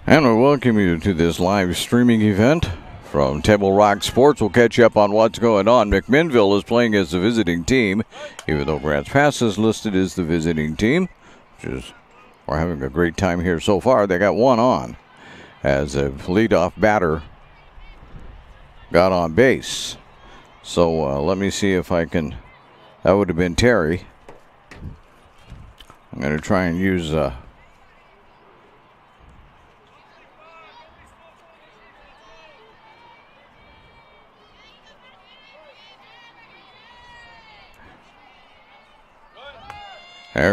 And we welcome you to this live streaming event from Table Rock Sports. We'll catch you up on what's going on. McMinville is playing as the visiting team, even though Grants Pass is listed as the visiting team, which is, we're having a great time here so far. They got one on as a leadoff batter got on base. So let me see if I can, that would have been Terry. I'm going to try and use there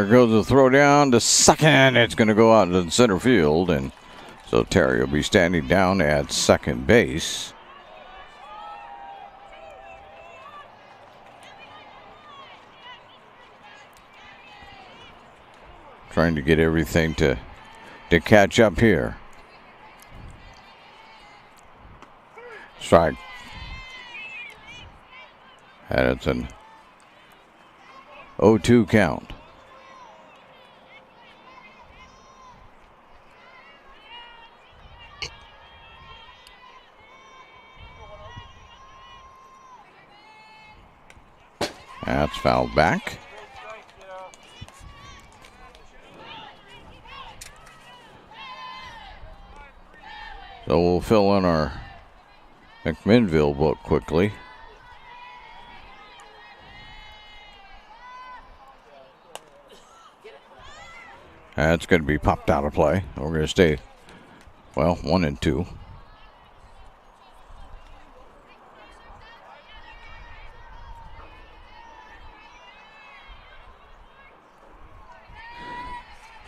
goes the throw down to second. It's going to go out into the center field, and so Terry will be standing down at second base. Trying to get everything to catch up here. Strike. And it's an 0-2 count. That's fouled back. So we'll fill in our McMinville book quickly. That's going to be popped out of play. We're going to stay, well, 1 and 2.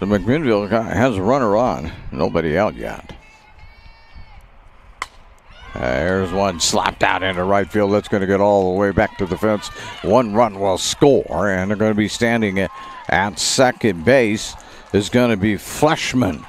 So McMinville has a runner on. Nobody out yet. There's one slapped out into right field. That's going to get all the way back to the fence. One run will score, and they're going to be standing at second base. Is going to be Fleshman.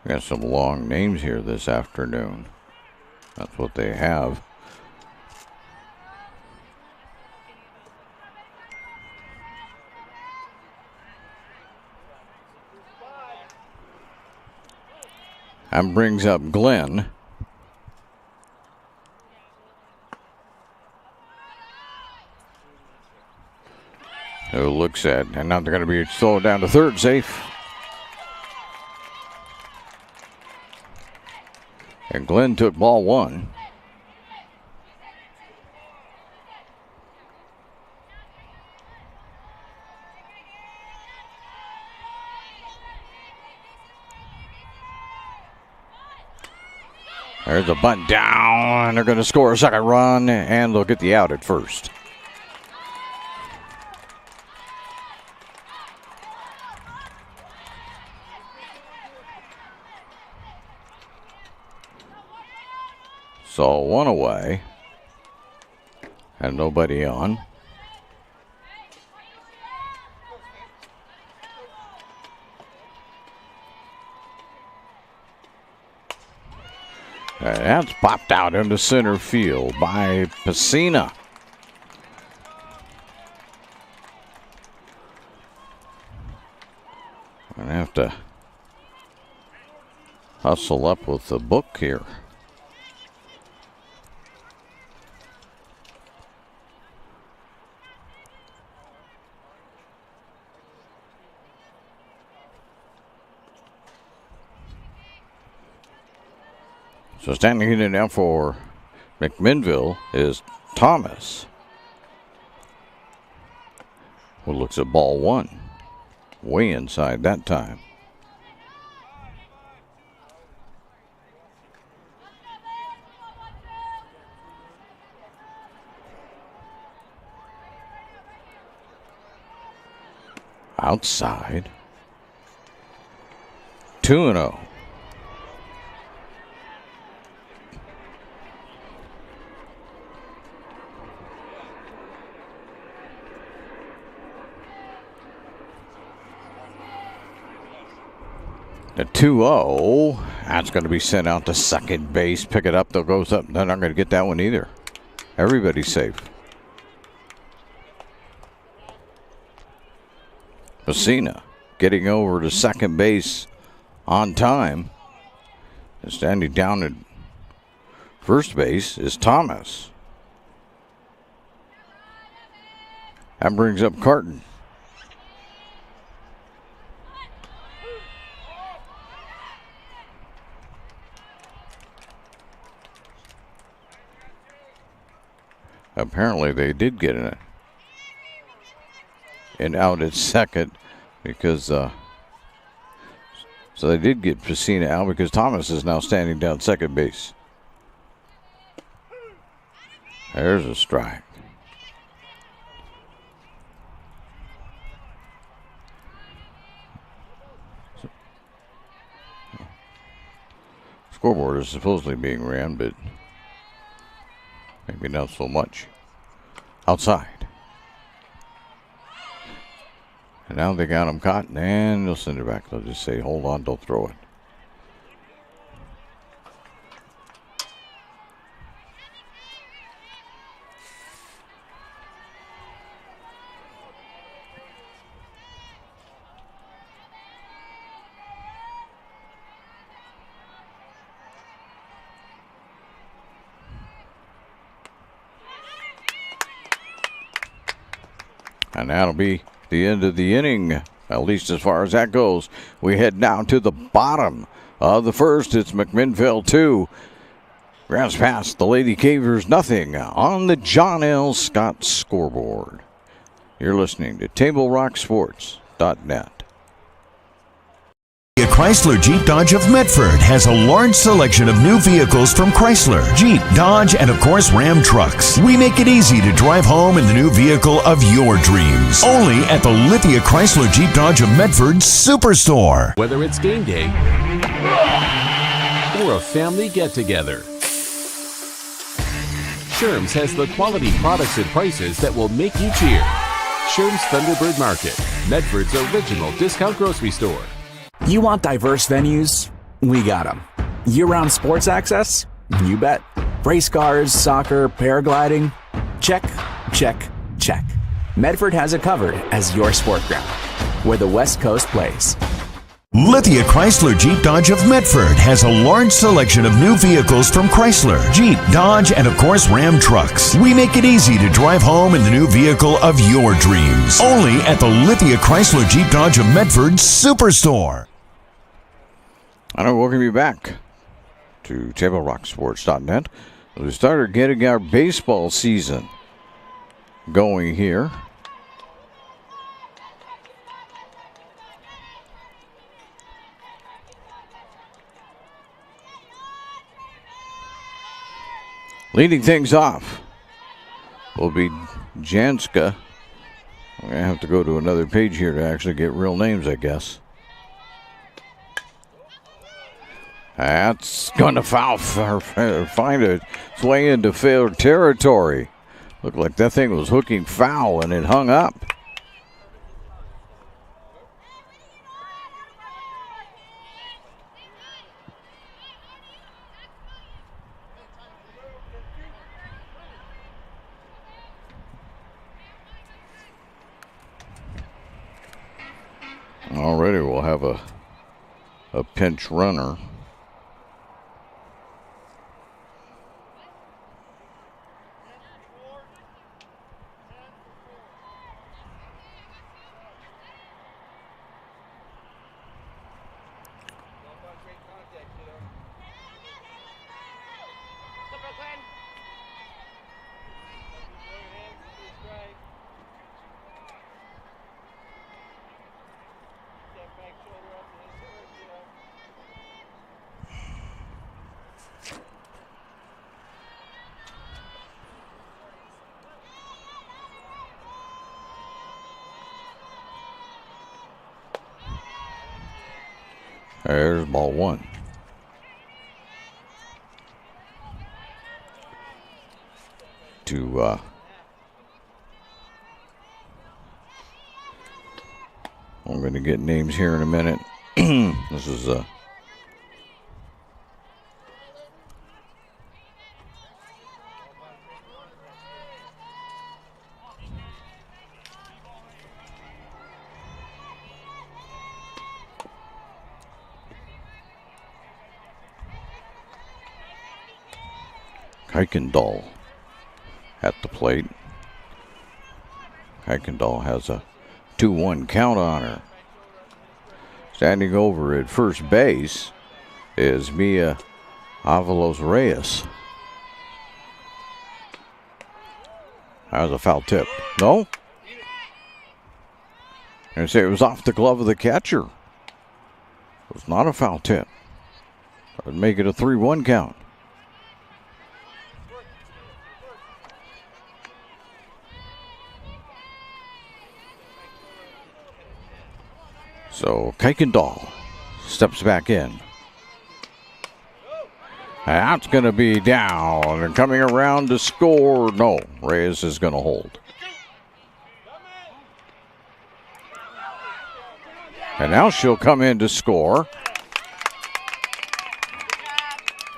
We got some long names here this afternoon. That's what they have. And brings up Glenn. Who looks at, and now they're going to be slowed down to third, safe. And Glenn took ball one. There's a bunt down. They're going to score a second run, and they'll get the out at first. So one away, and nobody on. And that's popped out into center field by Pacina. I'm going to have to hustle up with the book here. So standing in now for McMinville is Thomas, who looks at ball one. Way inside that time. Outside. 2-0. The 2-0. That's going to be sent out to second base. Pick it up. They'll goes up. They're not going to get that one either. Everybody's safe. Messina getting over to second base on time. And standing down at first base is Thomas. That brings up Carton. Apparently they did get an out at second because so they did get Messina out because Thomas is now standing down second base. There's a strike. Scoreboard is supposedly being ran, but maybe not so much. Outside. And now they got him caught, and they'll send it back. They'll just say, hold on, don't throw it. And that'll be the end of the inning, at least as far as that goes. We head down to the bottom of the first. It's McMinville 2. Grants Pass, the Lady Cavers nothing on the John L. Scott scoreboard. You're listening to TableRockSports.net. Chrysler Jeep Dodge of Medford has a large selection of new vehicles from Chrysler, Jeep, Dodge, and of course Ram trucks. We make it easy to drive home in the new vehicle of your dreams. Only at the Lithia Chrysler Jeep Dodge of Medford Superstore. Whether it's game day or a family get-together, Sherm's has the quality products and prices that will make you cheer. Sherm's Thunderbird Market, Medford's original discount grocery store. You want diverse venues? We got them. Year-round sports access? You bet. Race cars, soccer, paragliding? Check, check, check. Medford has it covered as your sport ground, where the West Coast plays. Lithia Chrysler Jeep Dodge of Medford has a large selection of new vehicles from Chrysler, Jeep, Dodge, and of course Ram trucks. We make it easy to drive home in the new vehicle of your dreams. Only at the Lithia Chrysler Jeep Dodge of Medford Superstore. And I welcome you back to TableRockSports.net. We started getting our baseball season going here. Leading things off will be Janska. I'm going to have to go to another page here to actually get real names, I guess. That's going to find its way into foul territory. Looked like that thing was hooking foul and it hung up. Already we'll have a pinch runner. There's ball one. I'm going to get names here in a minute. This is Kuykendall at the plate. Kuykendall has a 2-1 count on her. Standing over at first base is Mia Avalos Reyes. That was a foul tip. No? I say it was off the glove of the catcher. It was not a foul tip. That would make it a 3-1 count. So Kuykendall steps back in. That's going to be down and coming around to score. No, Reyes is going to hold. And now she'll come in to score.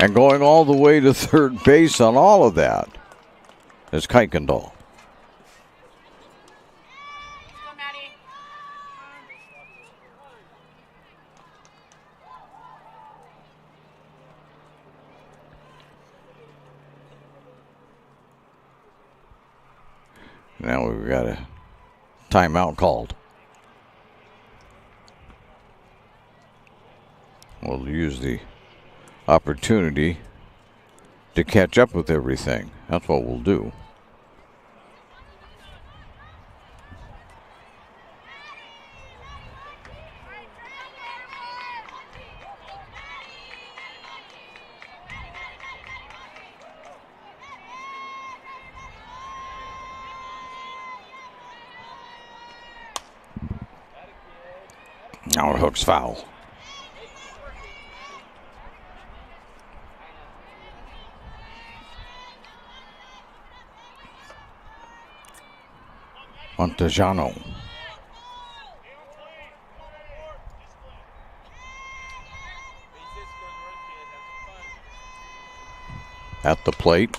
And going all the way to third base on all of that is Kuykendall. Now we've got a timeout called. We'll use the opportunity to catch up with everything. That's what we'll do. Now it hooks foul. Montejano. At the plate.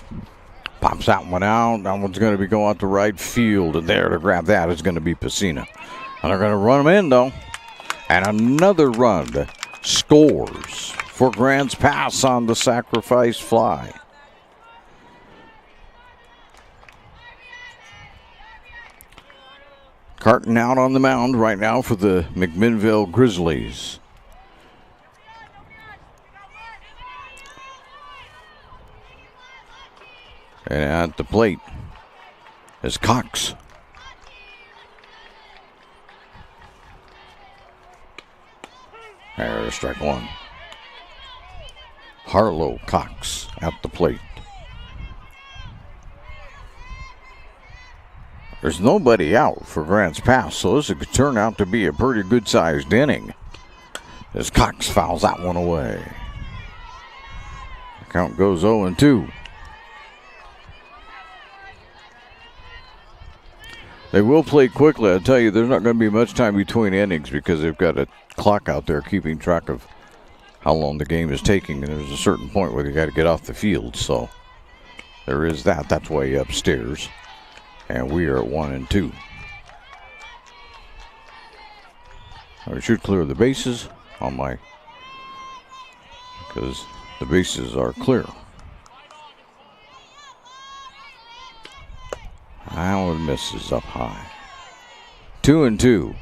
Pops that one out. That one's going to be going out to right field. And there to grab that is going to be Pacina. And they're going to run him in, though. And another run scores for Grants Pass on the sacrifice fly. Carton out on the mound right now for the McMinville Grizzlies. And at the plate is Cox. There's strike one. Harlow Cox at the plate. There's nobody out for Grants Pass, so this could turn out to be a pretty good-sized inning as Cox fouls that one away. The count goes 0-2. They will play quickly. I'll tell you, there's not going to be much time between innings because they've got a clock out there keeping track of how long the game is taking, and there's a certain point where you got to get off the field. So there is that. That's way upstairs. And we are at 1-2. I should clear the bases on my, because the bases are clear. That one misses up high. 2-2.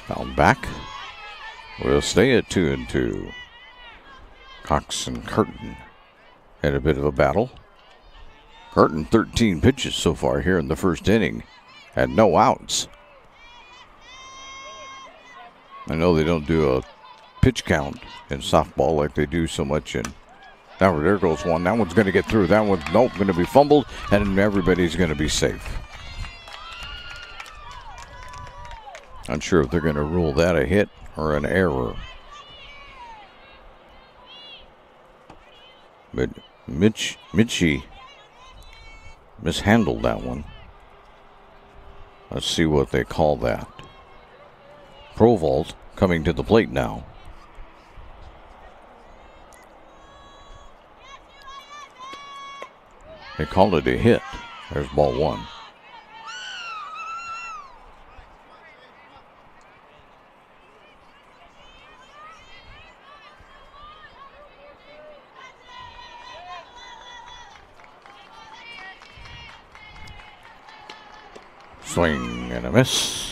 Fouled back. We'll stay at 2-2. Cox and Curtin had a bit of a battle. Curtin 13 pitches so far here in the first inning. Had no outs. I know they don't do a pitch count in softball like they do so much in. Now there goes one. That one's going to get through. That one's going to be fumbled, and everybody's going to be safe. Unsure if they're going to rule that a hit or an error. But Mitchie mishandled that one. Let's see what they call that. Provolt coming to the plate now. They called it a hit. There's ball one. Swing and a miss.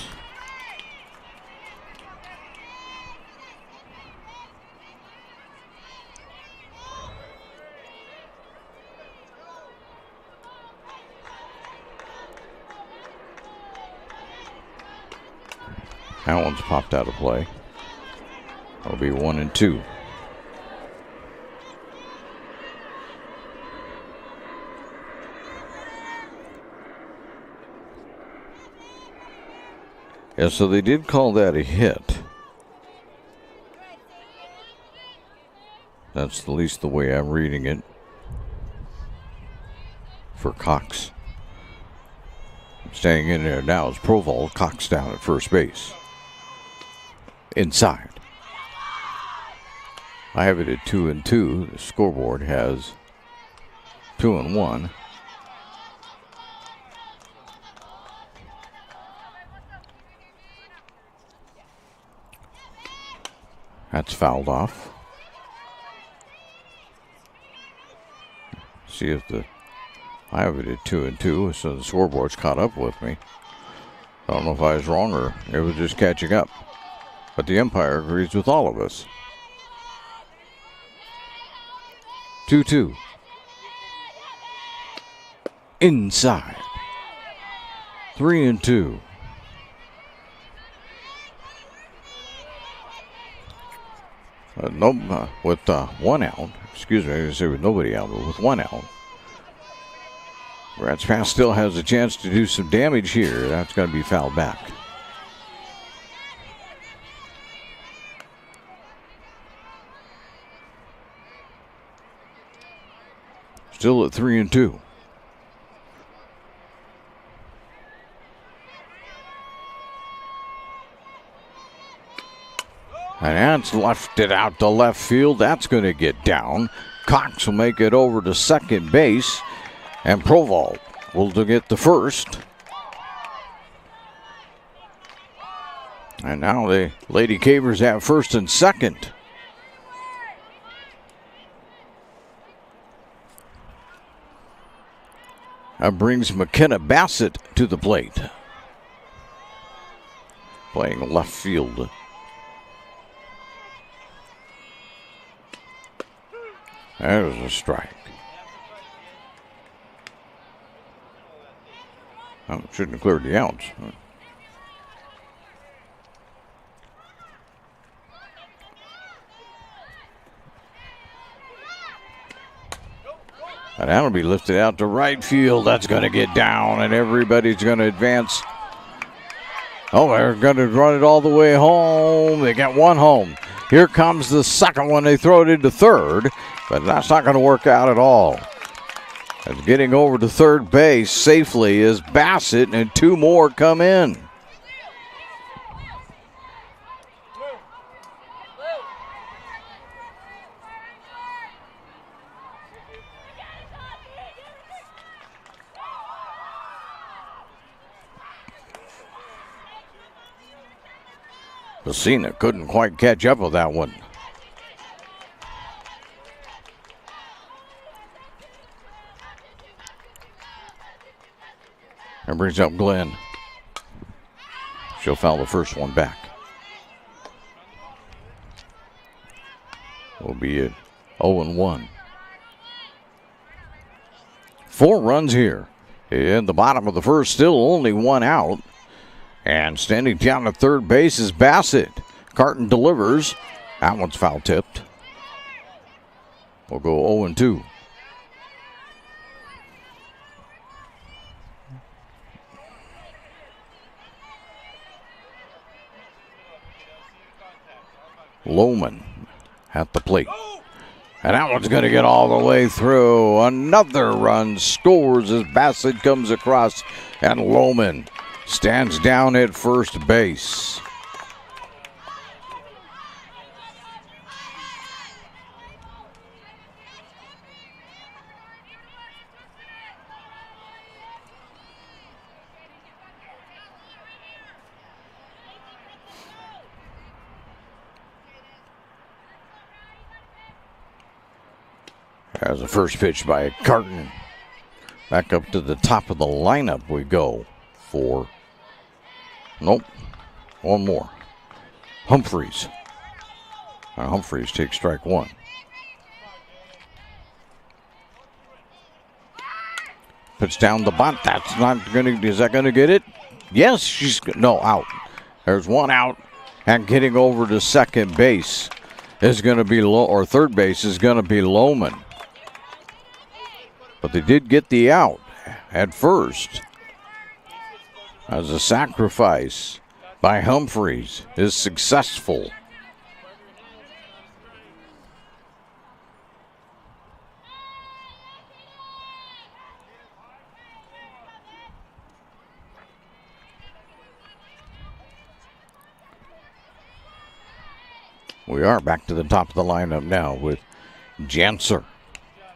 That one's popped out of play. That'll be 1-2. Yeah, so they did call that a hit. That's at least the way I'm reading it for Cox. Staying in there now is Provolt. Cox down at first base. Inside. I have it at 2-2. The scoreboard has 2-1. That's fouled off. See if I have it at 2-2, so the scoreboard's caught up with me. I don't know if I was wrong or it was just catching up. But the umpire agrees with all of us. 2-2. Inside. 3-2. With 1 out. Excuse me, I didn't say with nobody out, but with 1 out. Grants Pass still has a chance to do some damage here. That's going to be fouled back. Still at 3-2. And that's left out to left field. That's going to get down. Cox will make it over to second base. And Provolt will get the first. And now the Lady Cavers have first and second. That brings McKenna Bassett to the plate. Playing left field. There's a strike. Oh, shouldn't have cleared the outs. And that'll be lifted out to right field. That's going to get down, and everybody's going to advance. Oh, they're going to run it all the way home. They got one home. Here comes the second one. They throw it into third, but that's not going to work out at all. And getting over to third base safely is Bassett, and 2 more come in. Messina couldn't quite catch up with that one. And brings up Glenn. She'll foul the first one back. We'll be at 0-1. 4 runs here. In the bottom of the first, still only 1 out. And standing down at third base is Bassett. Carton delivers. That one's foul tipped. We'll go 0-2. Lohman at the plate. And that one's going to get all the way through. Another run scores as Bassett comes across, and Lohman stands down at first base. As the first pitch by Carton. Back up to the top of the lineup we go for. Nope. One more. Humphreys. Now Humphreys takes strike one. Puts down the bunt. That's not going to, is that going to get it? Yes, no, out. There's one out. And getting over to second base is going to be or third base is going to be Lohman. But they did get the out at first. As a sacrifice by Humphreys is successful. We are back to the top of the lineup now with Janser.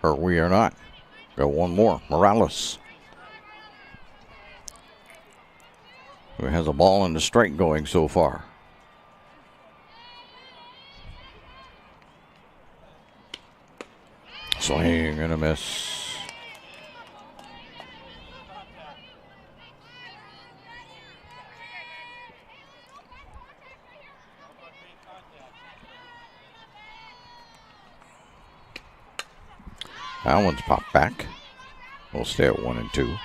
Or we are not. Got one more. Morales. Who has a ball and a strike going so far. Swing and a miss. That one's popped back. We'll stay at 1 and 2.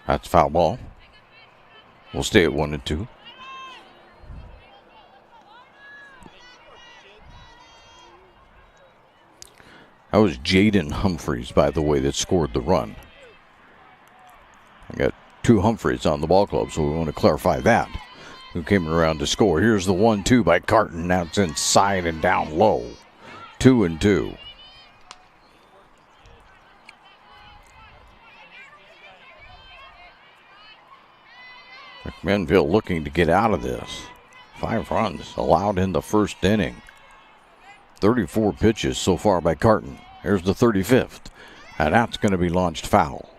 That's foul ball. We'll stay at 1 and 2. That was Jaden Humphreys, by the way, that scored the run. I got 2 Humphreys on the ball club, so we want to clarify that. Who came around to score. Here's the 1-2 by Carton. Now it's inside and down low. 2 and 2. McMinville looking to get out of this. 5 runs allowed in the first inning. 34 pitches so far by Carton. Here's the 35th. And that's going to be launched foul.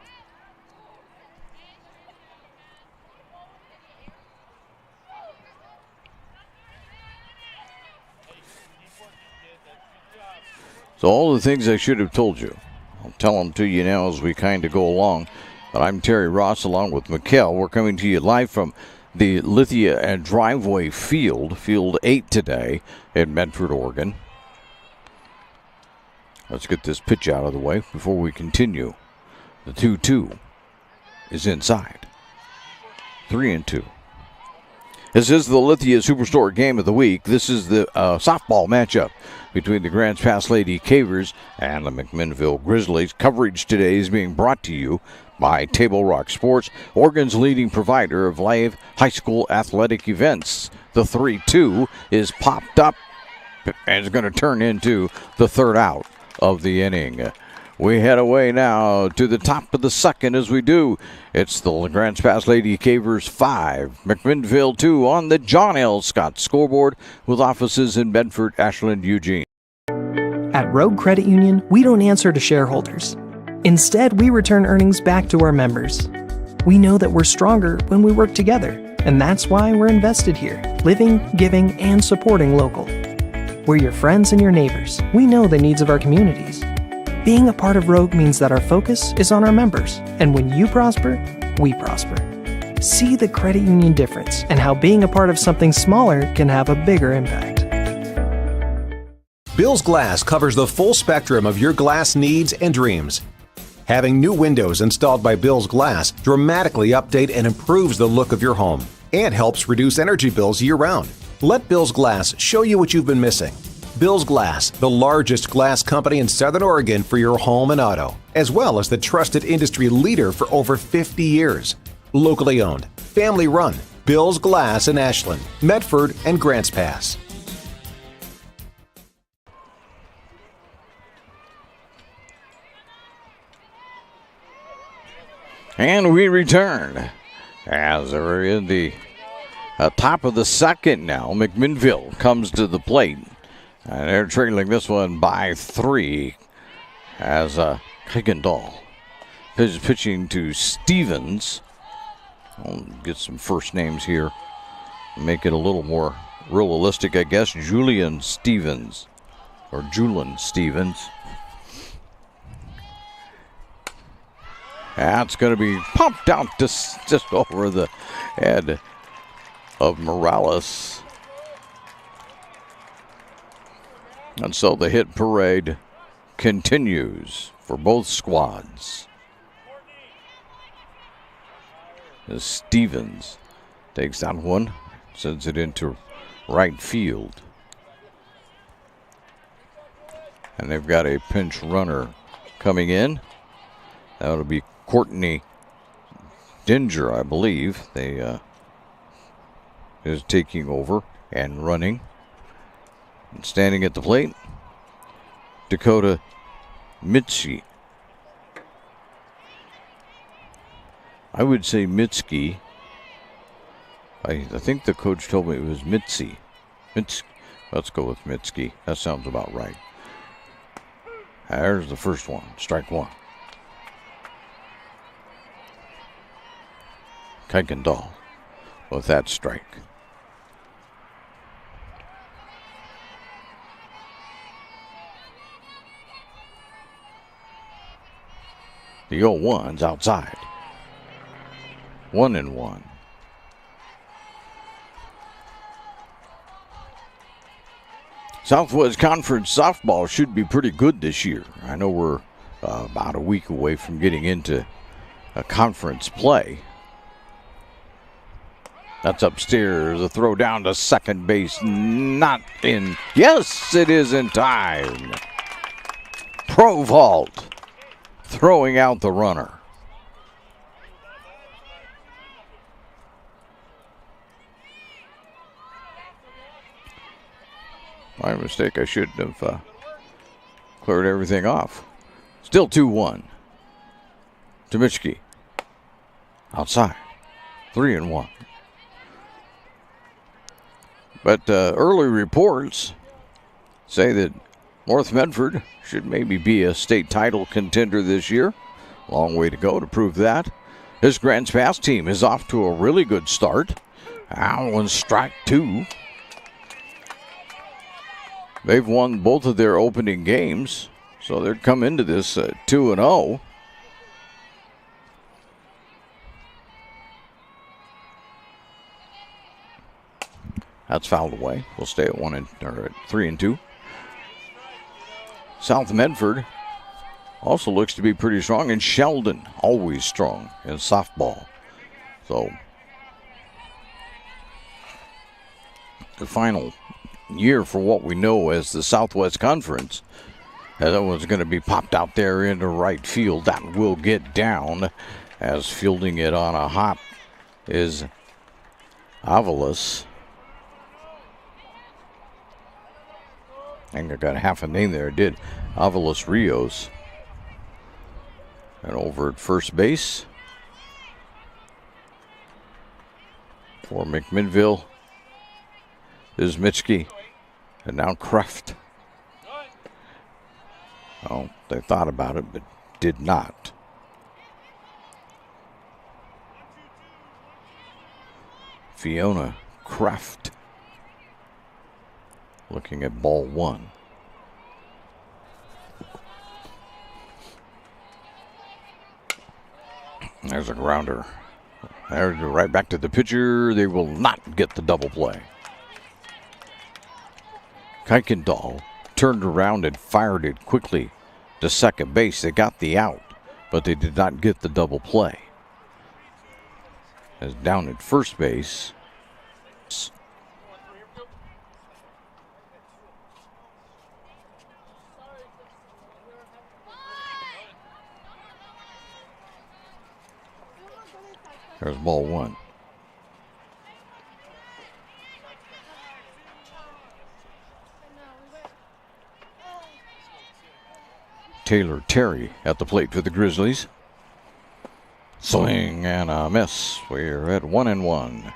So all the things I should have told you, I'll tell them to you now as we kind of go along. But I'm Terry Ross along with Mikkel. We're coming to you live from the Lithia and Driveway Field, Field 8 today in Medford, Oregon. Let's get this pitch out of the way before we continue. The 2-2 is inside. 3 and 2. This is the Lithia Superstore Game of the Week. This is the softball matchup between the Grants Pass Lady Cavers and the McMinville Grizzlies. Coverage today is being brought to you by Table Rock Sports, Oregon's leading provider of live high school athletic events. The 3-2 is popped up and is going to turn into the third out of the inning. We head away now to the top of the second as we do. It's the Grants Pass Lady Cavers 5, McMinville 2 on the John L. Scott scoreboard with offices in Bedford, Ashland, Eugene. At Rogue Credit Union, we don't answer to shareholders. Instead, we return earnings back to our members. We know that we're stronger when we work together, and that's why we're invested here, living, giving, and supporting local. We're your friends and your neighbors. We know the needs of our communities. Being a part of Rogue means that our focus is on our members, and when you prosper, we prosper. See the credit union difference and how being a part of something smaller can have a bigger impact. Bill's Glass covers the full spectrum of your glass needs and dreams. Having new windows installed by Bill's Glass dramatically update and improves the look of your home and helps reduce energy bills year-round. Let Bill's Glass show you what you've been missing. Bill's Glass, the largest glass company in Southern Oregon for your home and auto, as well as the trusted industry leader for over 50 years. Locally owned, family run, Bill's Glass in Ashland, Medford, and Grants Pass. And we return as we're in the top of the second now. McMinville comes to the plate. And they're trailing this one by 3 as Higgindahl is pitching to Stevens. I'll get some first names here. Make it a little more realistic, I guess. Julian Stevens. Or Julian Stevens. That's going to be pumped out just over the head of Morales. And so the hit parade continues for both squads. As Stevens takes that one, sends it into right field. And they've got a pinch runner coming in. That'll be Courtney Dinger, I believe. They is taking over and running. And standing at the plate, Dakota Mitzi. I would say Mitski. I think the coach told me it was Mitzi. Let's go with Mitski. That sounds about right. There's the first one. Strike one. Kuykendall with that strike. The 0-1's outside. 1-1. Southwest Conference softball should be pretty good this year. I know we're about a week away from getting into a conference play. That's upstairs. A throw down to second base. Not in. Yes, it is in time. Provault throwing out the runner. My mistake. I should have cleared everything off. Still 2-1. Tomichki. Outside. 3-1. But early reports say that North Medford should maybe be a state title contender this year. Long way to go to prove that. This Grants Pass team is off to a really good start. Allen strike 2. They've won both of their opening games, so they're come into this 2-0. That's fouled away. We'll stay at 3-2. South Medford also looks to be pretty strong, and Sheldon always strong in softball. So the final year for what we know as the Southwest Conference. That one's going to be popped out there into right field. That will get down, as fielding it on a hop is Avalos. I think I got half a name there. It did. Avalos Rios. And over at first base for McMinville is Mitchke. And now Kraft. Oh, they thought about it, but did not. Fiona Kraft. Looking at ball 1. There's a grounder. There's right back to the pitcher. They will not get the double play. Kuykendall turned around and fired it quickly to second base. They got the out, but they did not get the double play. As down at first base, There's ball one. Taylor Terry at the plate for the Grizzlies. Swing and a miss. We're at 1-1.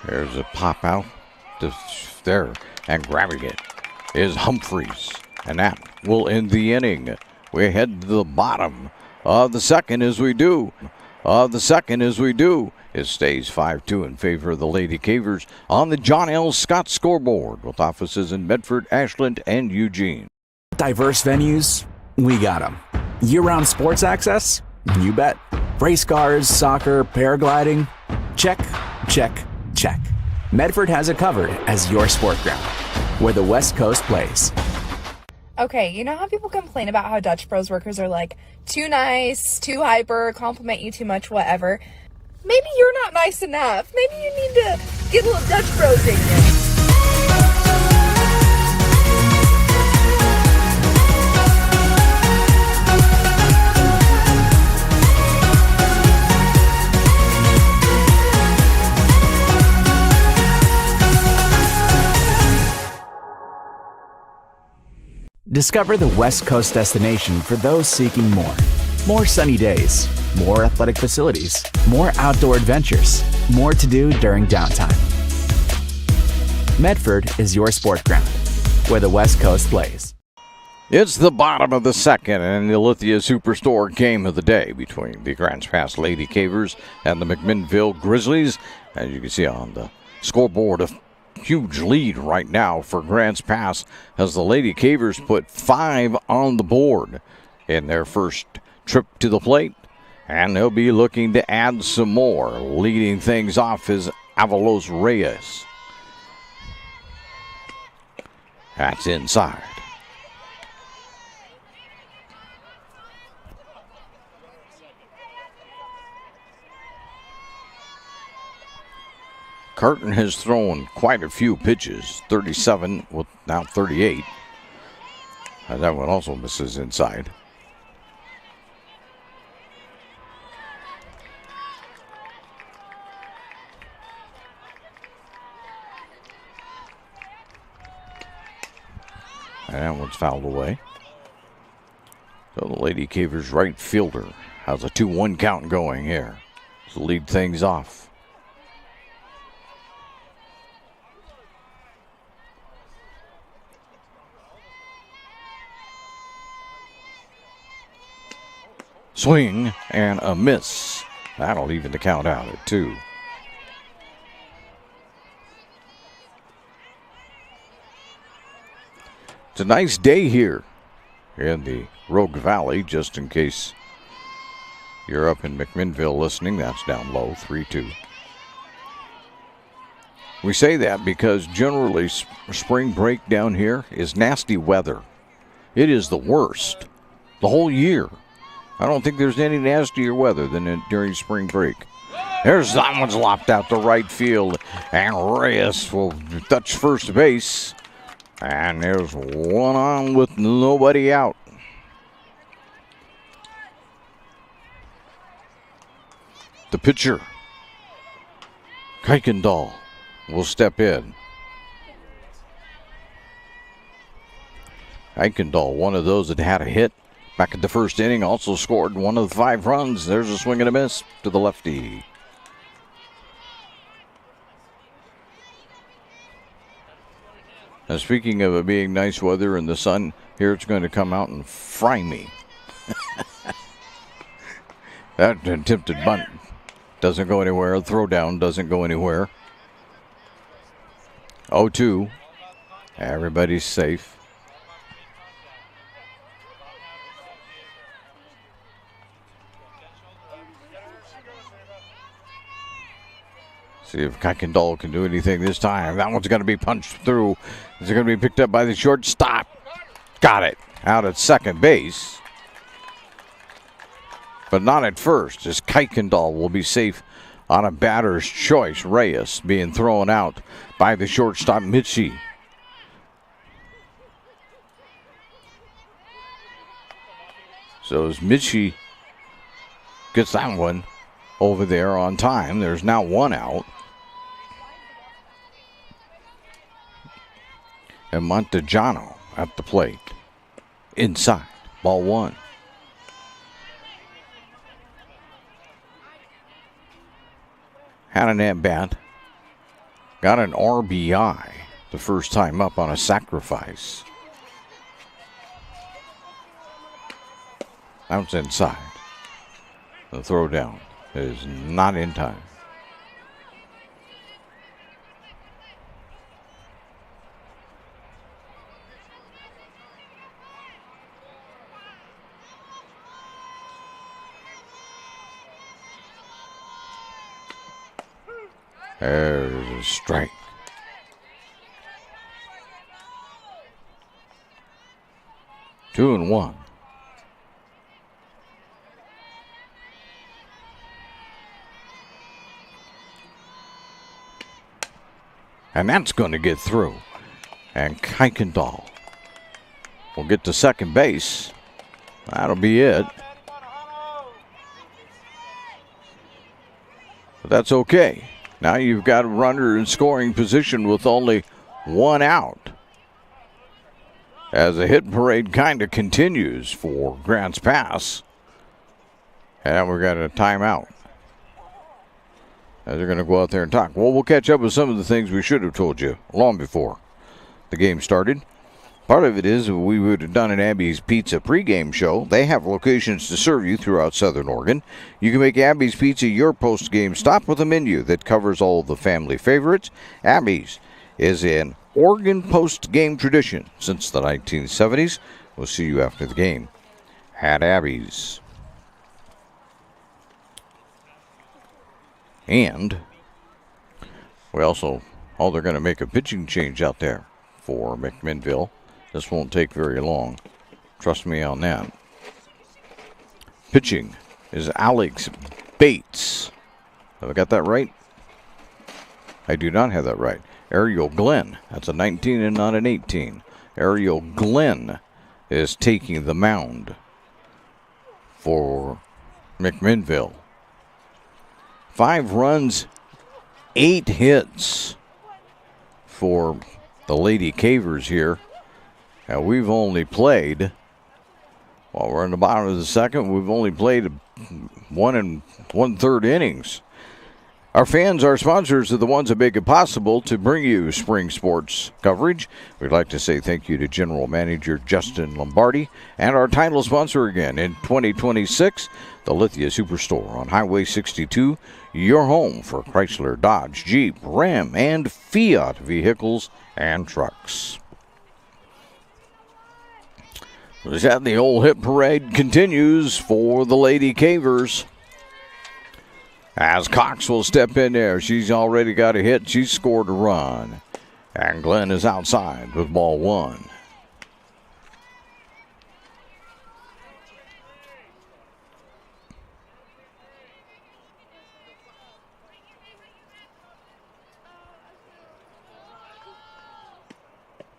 There's a pop out. There, and grabbing it is Humphreys, and that will end the inning. We head to the bottom of the second as we do. It stays 5-2 in favor of the Lady Cavers on the John L. Scott scoreboard, with offices in Medford, Ashland, and Eugene. Diverse venues, we got them. Year-round sports access? You bet. Race cars, soccer, paragliding? Check, check, check. Medford has it covered as your sport ground, where the West Coast plays. Okay, you know how people complain about how Dutch Bros workers are like too nice, too hyper, compliment you too much, whatever? Maybe you're not nice enough. Maybe you need to get a little Dutch Bros in you. Discover the West Coast destination for those seeking more. More sunny days, more athletic facilities, more outdoor adventures, more to do during downtime. Medford is your sport ground, where the West Coast plays. It's the bottom of the second and the Lithia Superstore game of the day between the Grants Pass Lady Cavers and the McMinville Grizzlies. As you can see on the scoreboard, a huge lead right now for Grants Pass as the Lady Cavers put 5 on the board in their first trip to the plate, and they'll be looking to add some more. Leading things off is Avalos Reyes. That's inside. Carton has thrown quite a few pitches, 37 with now 38. And that one also misses inside. And that one's fouled away. So the Lady Cavers right fielder has a 2-1 count going here to lead things off. Swing and a miss. That'll even the count out at 2. It's a nice day here in the Rogue Valley, just in case you're up in McMinville listening. That's down low, 3-2. We say that because generally spring break down here is nasty weather. It is the worst the whole year. I don't think there's any nastier weather than during spring break. There's that one's lopped out to right field, and Reyes will touch first base. And there's one on with nobody out. The pitcher, Kuykendall, will step in. Kuykendall, one of those that had a hit back in the first inning, also scored one of the 5 runs. There's a swing and a miss to the lefty. Now, speaking of it being nice weather and the sun, here it's going to come out and fry me. That attempted bunt doesn't go anywhere. The throw down doesn't go anywhere. 0-2. Everybody's safe. See if Kuykendall can do anything this time. That one's going to be punched through. Is it going to be picked up by the shortstop? Got it. Out at second base. but not at first, as Kuykendall will be safe on a batter's choice. Reyes being thrown out by the shortstop, Mitchie. So as Mitchie gets that one over there on time, there's now one out. And Montejano at the plate. Inside, ball one. Had an at-bat. Got an RBI the first time up on a sacrifice. That's inside. The throw down is not in time. There's a strike. Two and one. And that's going to get through. And Kuykendall will get to second base. That'll be it. But that's okay. Now you've got a runner in scoring position with only one out. As the hit parade kind of continues for Grants Pass. And we've got a timeout. As they're going to go out there and talk. Well, we'll catch up with some of the things we should have told you long before the game started. Part of it is we would have done an Abby's Pizza pregame show. They have locations to serve you throughout Southern Oregon. You can make Abby's Pizza your post-game stop with a menu that covers all the family favorites. Abby's is an Oregon post-game tradition since the 1970s. We'll see you after the game at Abby's. And we also, they're going to make a pitching change out there for McMinville. This won't take very long. Trust me on that. Pitching is Alex Bates. Have I got that right? I do not have that right. Ariel Glenn. That's a 19 and not an 18. Ariel Glenn is taking the mound for McMinville. 5 runs, 8 hits for the Lady Cavers here. And we've only played, while we're in the bottom of the second, we've only played 1 1/3 innings. Our fans, our sponsors, are the ones that make it possible to bring you spring sports coverage. We'd like to say thank you to General Manager Justin Lombardi and our title sponsor again in 2026, the Lithia Superstore on Highway 62, your home for Chrysler, Dodge, Jeep, Ram, and Fiat vehicles and trucks. The old hit parade continues for the Lady Cavers. As Cox will step in there. She's already got a hit. She's scored a run. And Glenn is outside with ball one.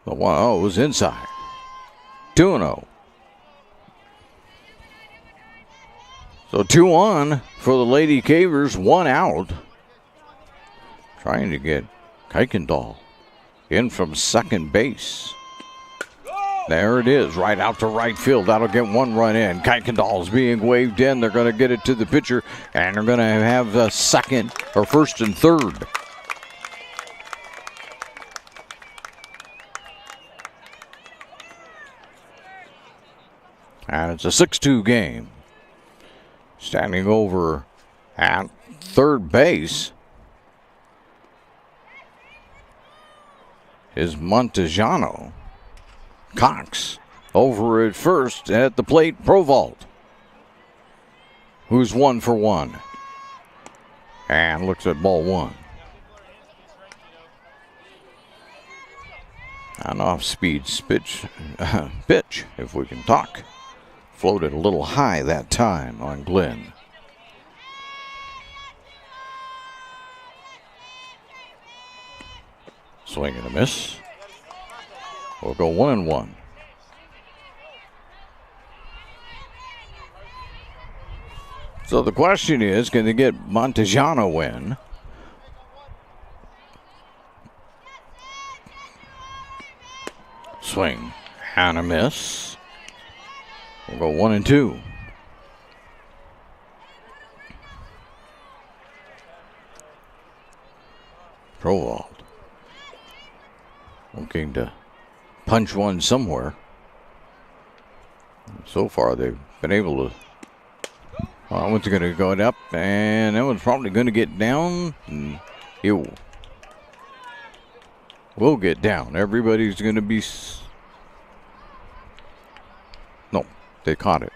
The 1-0 was inside. 2-0. So 2-on for the Lady Cavers, 1 out. Trying to get Kuykendall in from second base. There it is, right out to right field. That'll get 1 run in. Kuykendall's being waved in. They're going to get it to the pitcher, and they're going to have a second or first and third. And it's a 6-2 game. Standing over at third base is Montejano. Cox over at first, and at the plate, Provault, who's 1 for 1. And looks at ball 1. An off-speed pitch, if we can talk. Floated a little high that time on Glenn. Swing and a miss. We'll go 1-1. So the question is, can they get Montejano in? Swing and a miss. We'll go 1-2. Provald looking to punch one somewhere. So far, they've been able to. Well, that one's going to go up, and that one's probably going to get down. And it will get down. Everybody's going to be. No, they caught it.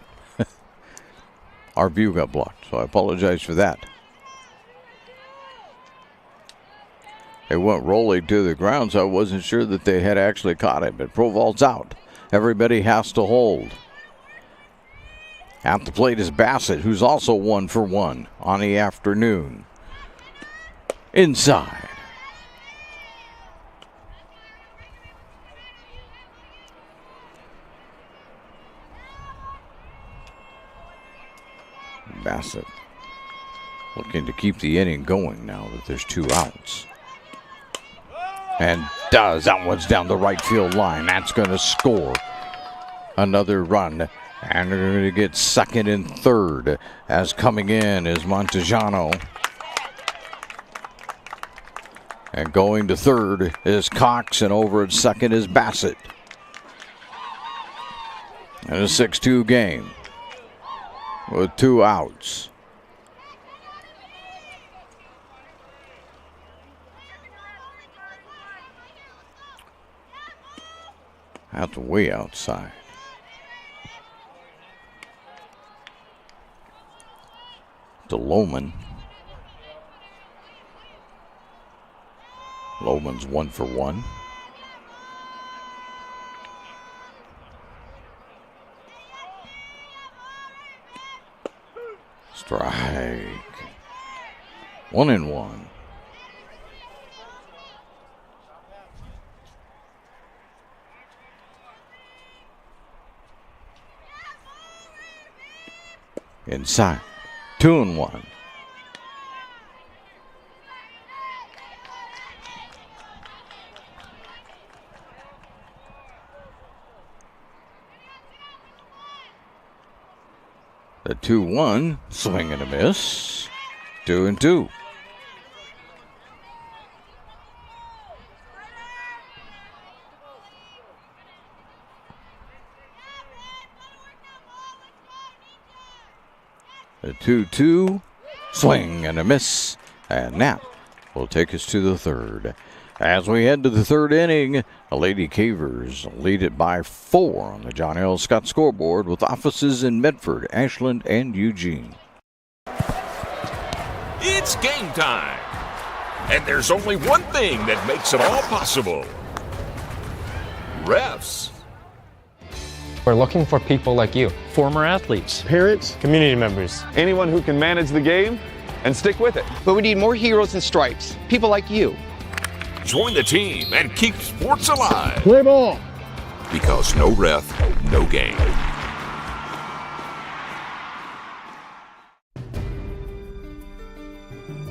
Our view got blocked, so I apologize for that. They went rolling to the ground, so I wasn't sure that they had actually caught it. But Provald's out. Everybody has to hold. At the plate is Bassett, who's also 1 for 1 on the afternoon. Inside. Bassett looking to keep the inning going now that there's 2 outs. And does. That one's down the right field line. That's going to score another run. And they're going to get second and third. As coming in is Montejano. And going to third is Cox. And over at second is Bassett. And a 6-2 game with 2 outs. Out the way outside. To Lohman. Lohman's 1 for 1. Strike. 1-1. Inside. 2-1. The 2-1. Swing and a miss. 2-2. The 2-2, swing and a miss, and Knapp will take us to the third. As we head to the third inning, the Lady Cavers lead it by 4 on the John L. Scott scoreboard with offices in Medford, Ashland, and Eugene. It's game time, and there's only one thing that makes it all possible. Refs. We're looking for people like you. Former athletes, parents, community members, anyone who can manage the game and stick with it. But we need more heroes and stripes, people like you. Join the team and keep sports alive. Play ball. Because no ref, no game.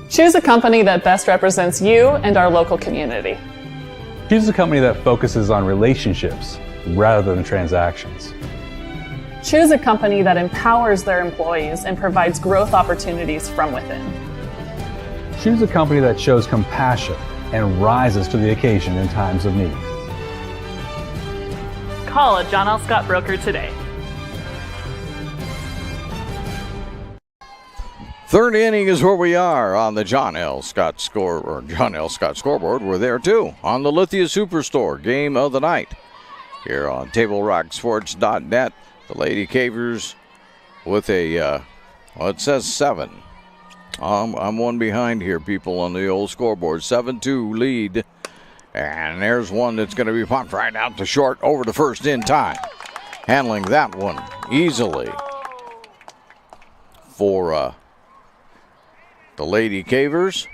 Choose a company that best represents you and our local community. Choose a company that focuses on relationships rather than transactions. Choose a company that empowers their employees and provides growth opportunities from within. Choose a company that shows compassion and rises to the occasion in times of need. Call a John L. Scott broker today. Third inning is where we are on the John L. Scott scoreboard. We're there too on the Lithia Superstore game of the night. Here on TableRockSports.net, the Lady Cavers with a, it says 7. I'm one behind here, people, on the old scoreboard. 7-2 lead. And there's one that's going to be popped right out to short over to first in time. handling that one easily for the Lady Cavers.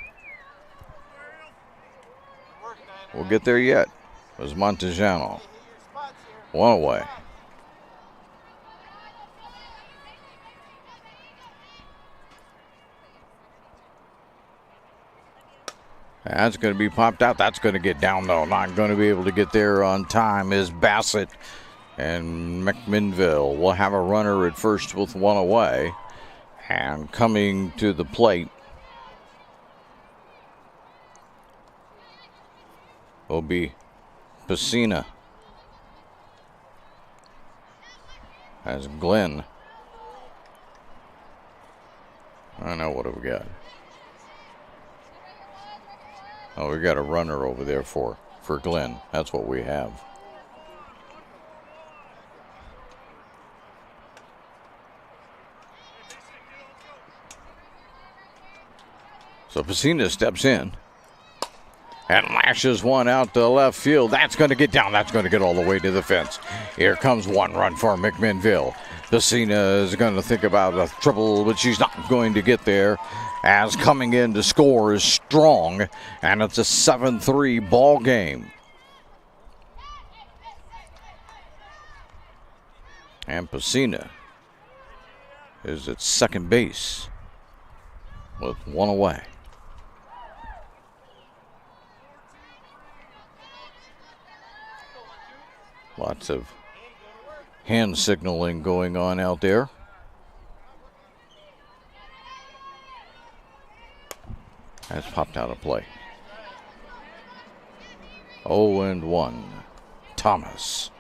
We'll get there yet. It was Montejano. One away. That's going to be popped out. That's going to get down, though. Not going to be able to get there on time is Bassett. And McMinville will have a runner at first with one away. And coming to the plate will be Pacina. As Glenn. I know what have we got. Oh, we got a runner over there for Glenn. That's what we have. So Pacina steps in and lashes one out to left field. That's going to get down. That's going to get all the way to the fence. Here comes one run for McMinville. Pacina is going to think about a triple, but she's not going to get there. As coming in to score is Strong, and it's a 7-3 ball game. And Pacina is at second base with one away. Lots of hand signaling going on out there. That's popped out of play. 0-1. Thomas.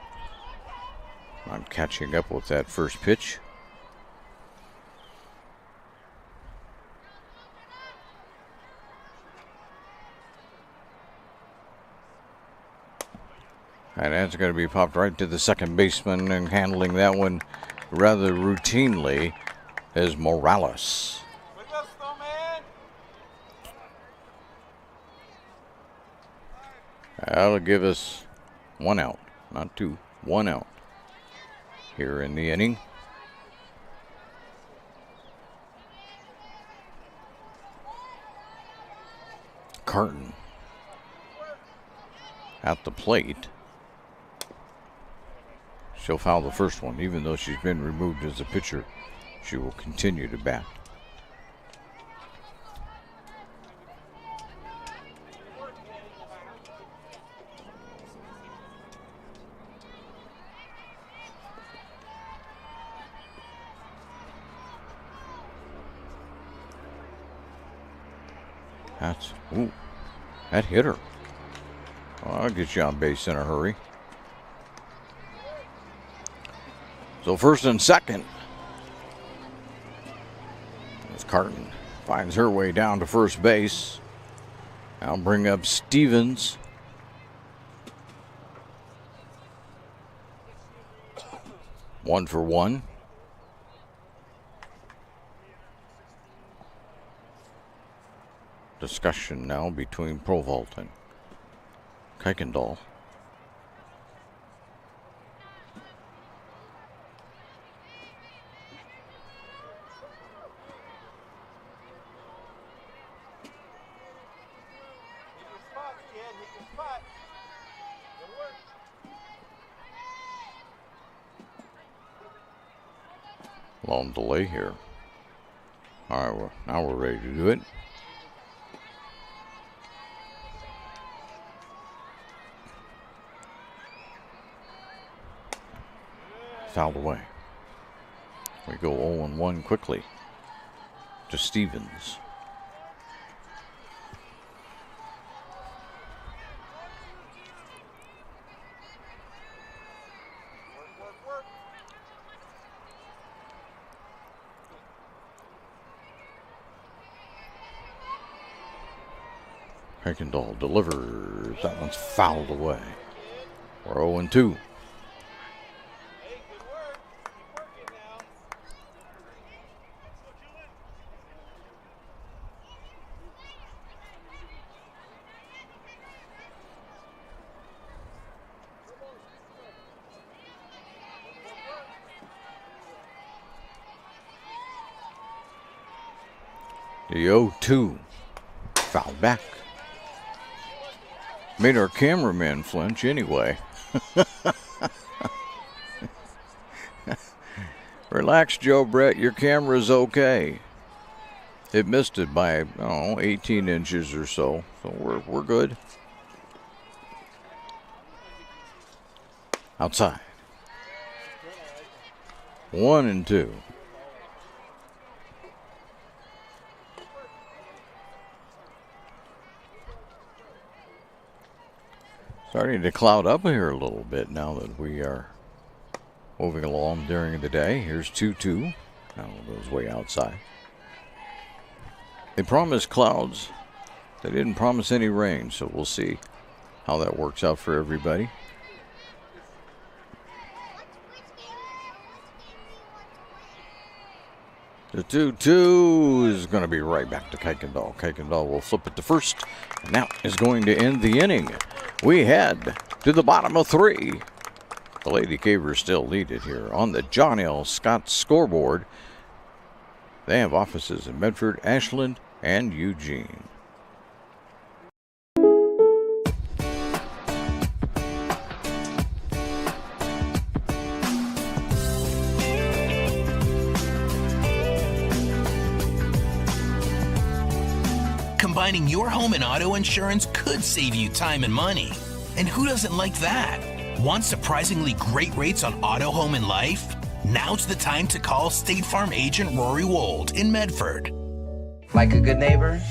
Not catching up with that first pitch. And that's going to be popped right to the second baseman, and handling that one rather routinely is Morales. That'll give us one out, not two, one out here in the inning. Carton at the plate. She'll foul the first one, even though she's been removed as a pitcher. She will continue to bat. That hit her. Well, I'll get you on base in a hurry. So first and second. As Carton finds her way down to first base. I'll bring up Stevens. One for one. Discussion now between Provolt and Kuykendall. Long delay here. All right, well, now we're ready to do it. Fouled away. We go 0-1 quickly to Stevens. Kuykendall delivers. That one's fouled away. We're 0-2. The 0-2. Foul back. Made our cameraman flinch anyway. Relax, Joe Brett. Your camera's okay. It missed it by 18 inches or so. So we're good. Outside. 1 and 2. Starting to cloud up here a little bit now that we are moving along during the day. Here's 2-2. Now it goes way outside. They promised clouds. They didn't promise any rain, so we'll see how that works out for everybody. The 2-2 is going to be right back to Kuykendall. Kuykendall will flip it to first, and that is going to end the inning. We head to the bottom of 3. The Lady Cavers still lead it here on the John L. Scott scoreboard. They have offices in Medford, Ashland, and Eugene. Combining your home and auto insurance could save you time and money. And who doesn't like that? Want surprisingly great rates on auto, home, and life? Now's the time to call State Farm agent Rory Wold in Medford. Like a good neighbor,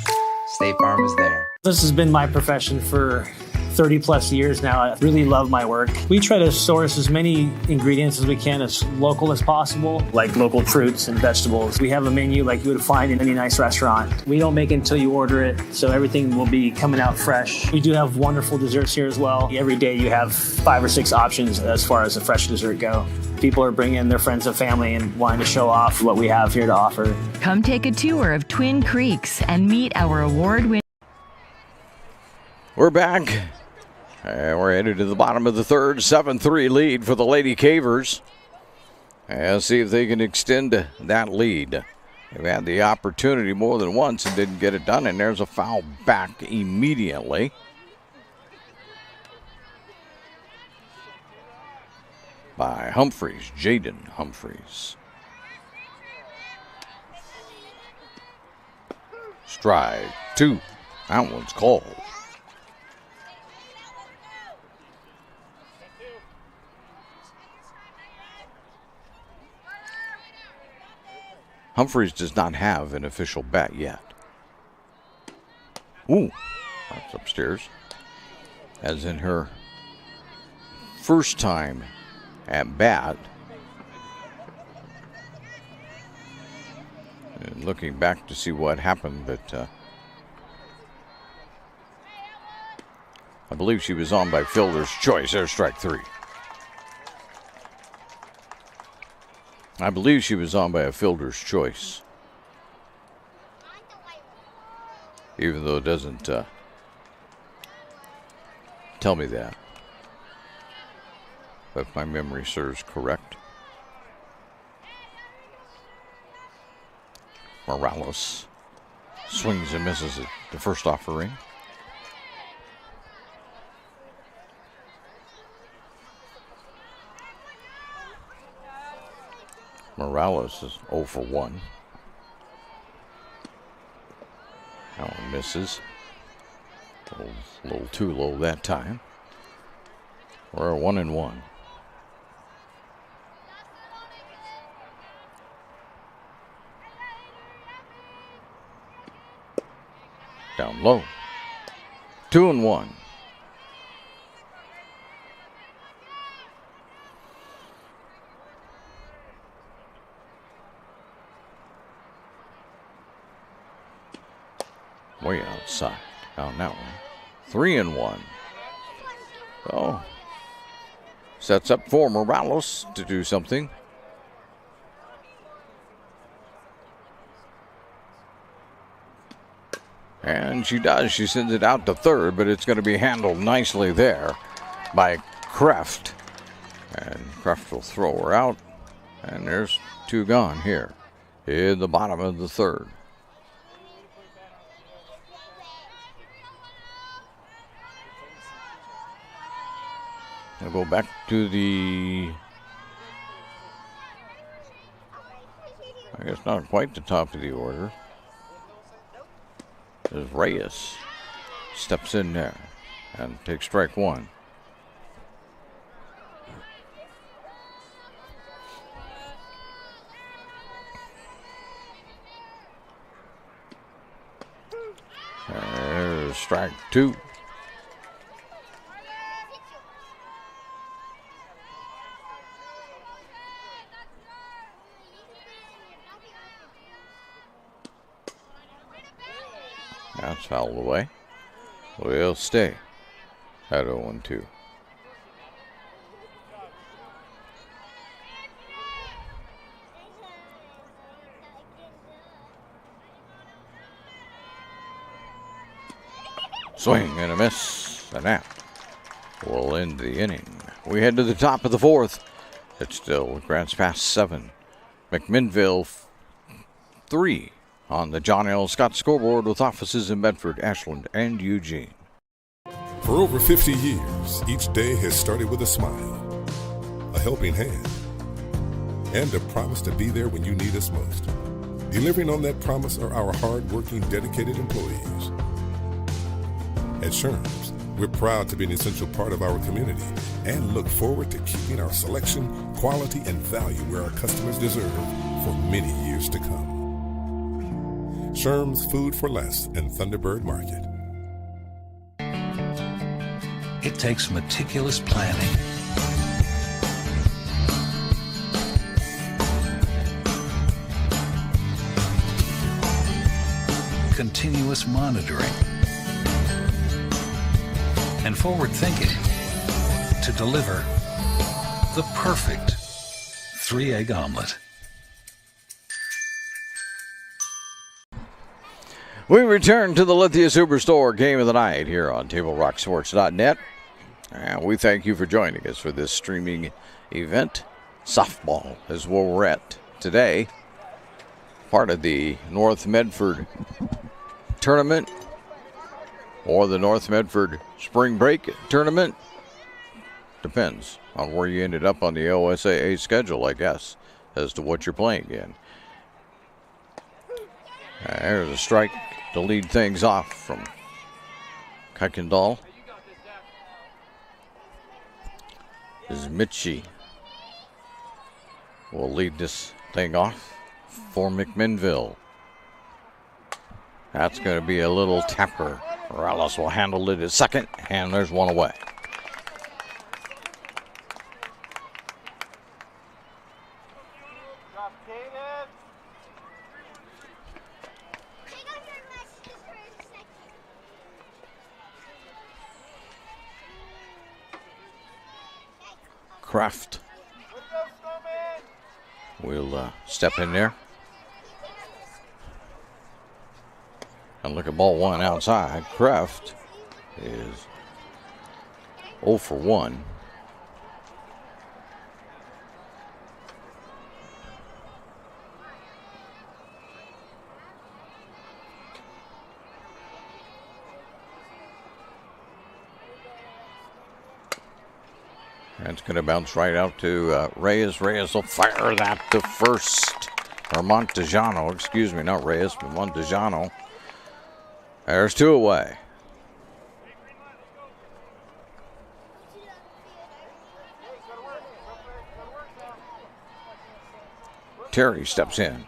State Farm is there. This has been my profession for 30 plus years now. I really love my work. We try to source as many ingredients as we can, as local as possible, like local fruits and vegetables. We have a menu like you would find in any nice restaurant. We don't make it until you order it, so everything will be coming out fresh. We do have wonderful desserts here as well. Every day you have 5 or 6 options as far as the fresh dessert go. People are bringing their friends and family and wanting to show off what we have here to offer. Come take a tour of Twin Creeks and meet our award-winning. We're back. And we're headed to the bottom of the third. 7-3 lead for the Lady Cavers. And see if they can extend that lead. They've had the opportunity more than once and didn't get it done. And there's a foul back immediately. By Humphreys, Jaden Humphreys. Strike 2. That one's called. Humphreys does not have an official bat yet. Ooh, that's upstairs. As in her first time at bat. And looking back to see what happened, but I believe she was on by fielder's choice. There's strike 3. I believe she was on by a fielder's choice. Even though it doesn't tell me that. But my memory serves correct. Morales swings and misses at the first offering. Morales is 0 for 1. That one misses. A little too low that time. We're 1-1. Down low. 2-1. Way outside on that one. 3-1. So sets up for Morales to do something. And she does. She sends it out to third, but it's going to be handled nicely there by Kreft. And Kreft will throw her out. And there's 2 gone here in the bottom of the third. We'll go back to the, I guess not quite the top of the order. As Reyes steps in there and takes strike one. There's strike two. That's fouled away. We'll stay at 0-2. Swing and a miss, and that will end the inning. We head to the top of the fourth. It's still Grants Pass 7. McMinville 3 on the John L. Scott scoreboard with offices in Bedford, Ashland, and Eugene. For over 50 years, each day has started with a smile, a helping hand, and a promise to be there when you need us most. Delivering on that promise are our hard-working, dedicated employees. At Sherm's, we're proud to be an essential part of our community and look forward to keeping our selection, quality, and value where our customers deserve for many years to come. Sherm's Food for Less and Thunderbird Market. It takes meticulous planning, continuous monitoring, and forward thinking to deliver the perfect 3-egg omelet. We return to the Lithia Superstore Game of the Night here on TableRockSports.net. And we thank you for joining us for this streaming event. Softball is where we're at today. Part of the North Medford tournament or the North Medford Spring Break tournament. Depends on where you ended up on the OSAA schedule, I guess, as to what you're playing in. There's a strike to lead things off from Kuykendall. Mitchie will lead this thing off for McMinville. That's going to be a little tapper. Morales will handle it at second, and there's one away. Kraft will step in there. And look at ball one outside. Kraft is 0 for 1. That's going to bounce right out to Reyes. Reyes will fire that to first. Or Montejano, excuse me, not Reyes, but Montejano. There's two away. Terry steps in.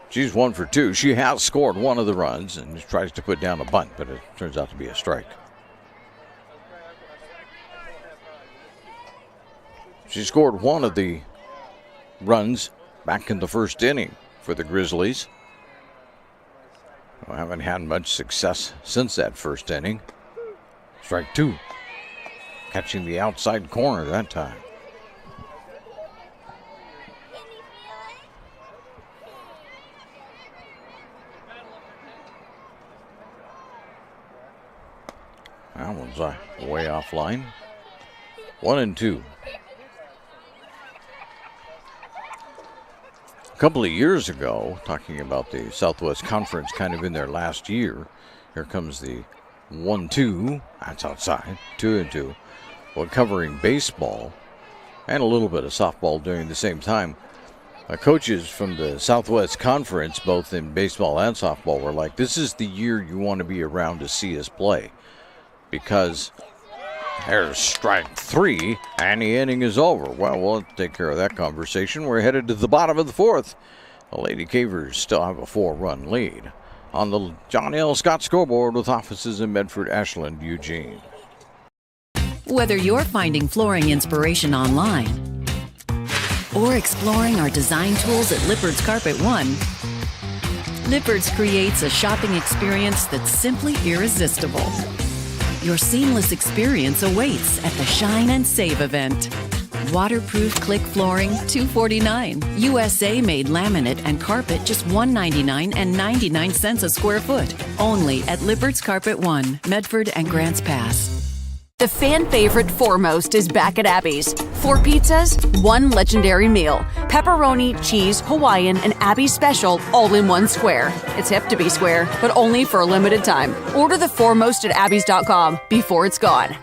She's 1 for 2. She has scored one of the runs and tries to put down a bunt, but it turns out to be a strike. She scored one of the runs back in the first inning for the Grizzlies. Well, haven't had much success since that first inning. Strike 2. Catching the outside corner that time. That one's way offline. 1-2. A couple of years ago, talking about the Southwest Conference kind of in their last year, here comes the 1-2. That's outside. 2-2. Well, covering baseball and a little bit of softball during the same time. Coaches from the Southwest Conference, both in baseball and softball, were like, this is the year you want to be around to see us play. Because there's strike 3, and the inning is over. Well, we'll take care of that conversation. We're headed to the bottom of the 4th. The Lady Cavers still have a 4-run lead on the John L. Scott scoreboard with offices in Medford, Ashland, Eugene. Whether you're finding flooring inspiration online or exploring our design tools at Lippard's Carpet One, Lippard's creates a shopping experience that's simply irresistible. Your seamless experience awaits at the Shine and Save event. Waterproof click flooring, $249. USA-made laminate and carpet, just $199 and 99 cents a square foot. Only at Lippard's Carpet One, Medford and Grants Pass. The fan favorite Foremost is back at Abby's. 4 pizzas, 1 legendary meal. Pepperoni, cheese, Hawaiian, and Abby's special all in one square. It's hip to be square, but only for a limited time. Order the Foremost at Abby's.com before it's gone.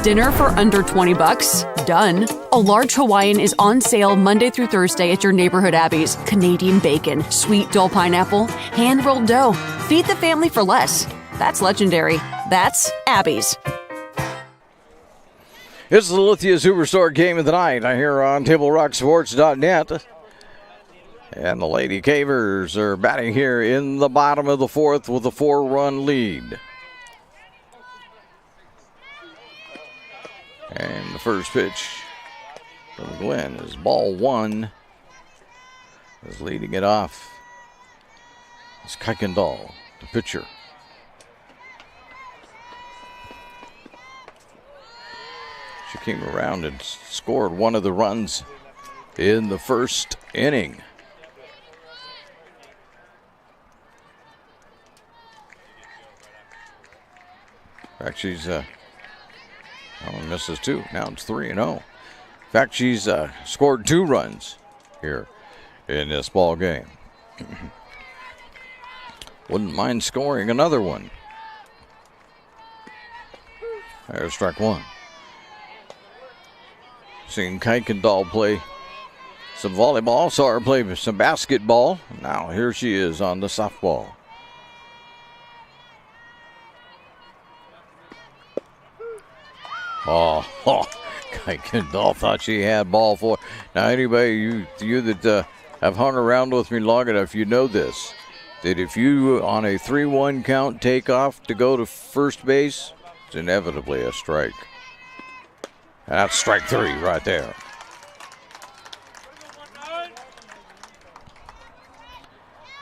Dinner for under $20? Done. A large Hawaiian is on sale Monday through Thursday at your neighborhood Abby's. Canadian bacon, sweet Dole pineapple, hand-rolled dough. Feed the family for less. That's legendary. That's Abby's. It's the Lithia Superstore game of the night here on TableRockSports.net. And the Lady Cavers are batting here in the bottom of the 4th with a 4-run lead. And the first pitch from Glenn is ball 1. Is leading it off. It's Kuykendall, the pitcher. She came around and scored one of the runs in the first inning. In fact, she's misses 2. Now it's 3-0. In fact, she's scored 2 runs here in this ball game. Wouldn't mind scoring another one. There's strike 1. Seen Kuykendall play some volleyball, saw her play some basketball. Now here she is on the softball. Oh, Kuykendall thought she had ball 4. Now anybody, you that have hung around with me long enough, you know this. That if you, on a 3-1 count, take off to go to first base, it's inevitably a strike. That's strike 3 right there.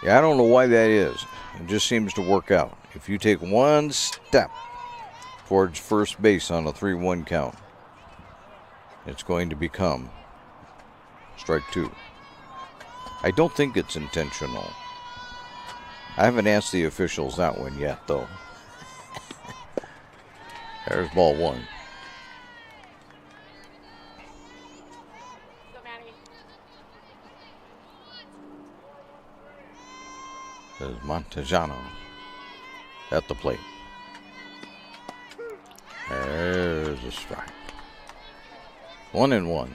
Yeah, I don't know why that is. It just seems to work out. If you take one step towards first base on a 3-1 count, it's going to become strike 2. I don't think it's intentional. I haven't asked the officials that one yet, though. There's ball 1. There's Montejano at the plate. There's a strike. 1-1.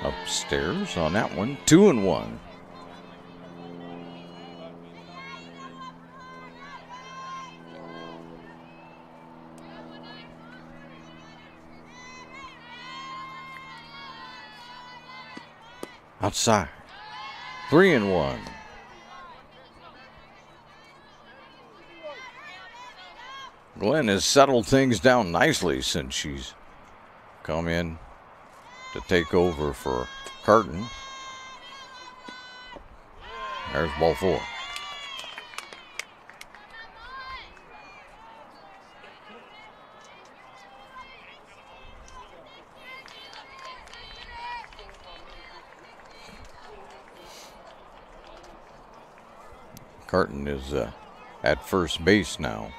Upstairs on that one. 2-1. Outside. 3-1. Glenn has settled things down nicely since she's come in to take over for Carton. There's ball 4. Carton is at first base now.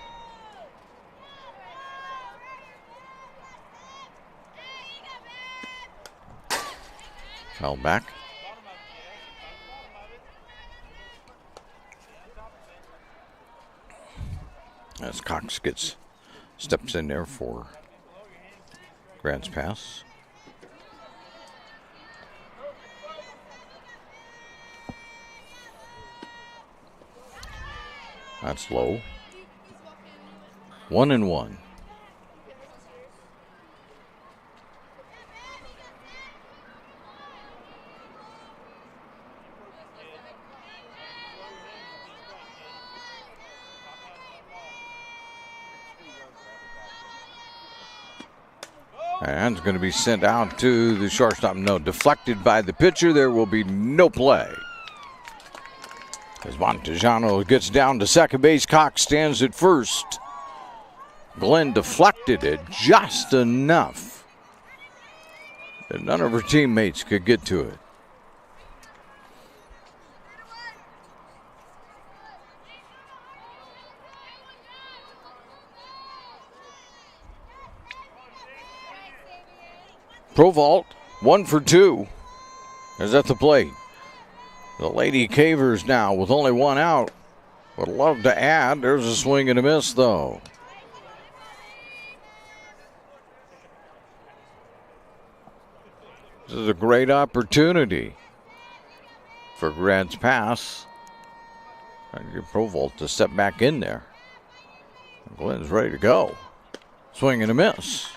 Foul back. As Cox steps in there for Grant's pass. That's low. 1-1. And it's going to be sent out to the shortstop. No, deflected by the pitcher. There will be no play. As Montejano gets down to second base, Cox stands at first. Glenn deflected it just enough that none of her teammates could get to it. Provault, 1 for 2, is at the plate. The Lady Cavers now with only one out. Would love to add. There's a swing and a miss, though. This is a great opportunity for Grant's pass. And get Provault to step back in there. Glenn's ready to go. Swing and a miss.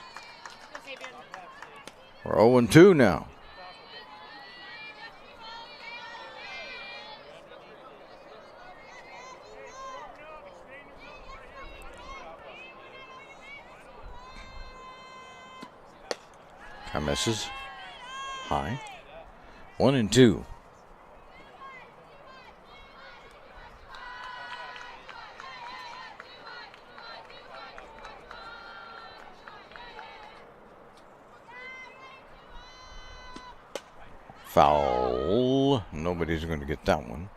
We're 0-2 now. That misses. High. 1-2. Foul. Nobody's going to get that one.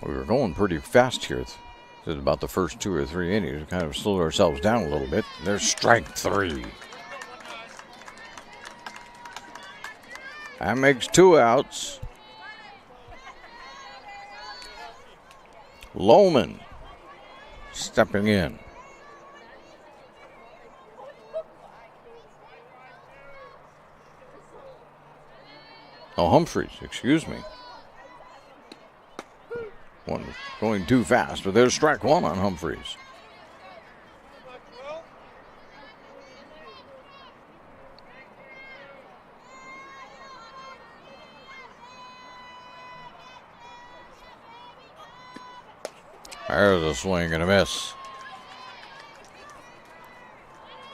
We were going pretty fast here. At about the first 2 or 3 innings, we kind of slowed ourselves down a little bit. There's strike 3. That makes 2 outs. Lohman stepping in. Oh, Humphreys, excuse me. One going too fast, but there's strike 1 on Humphreys. There's a swing and a miss.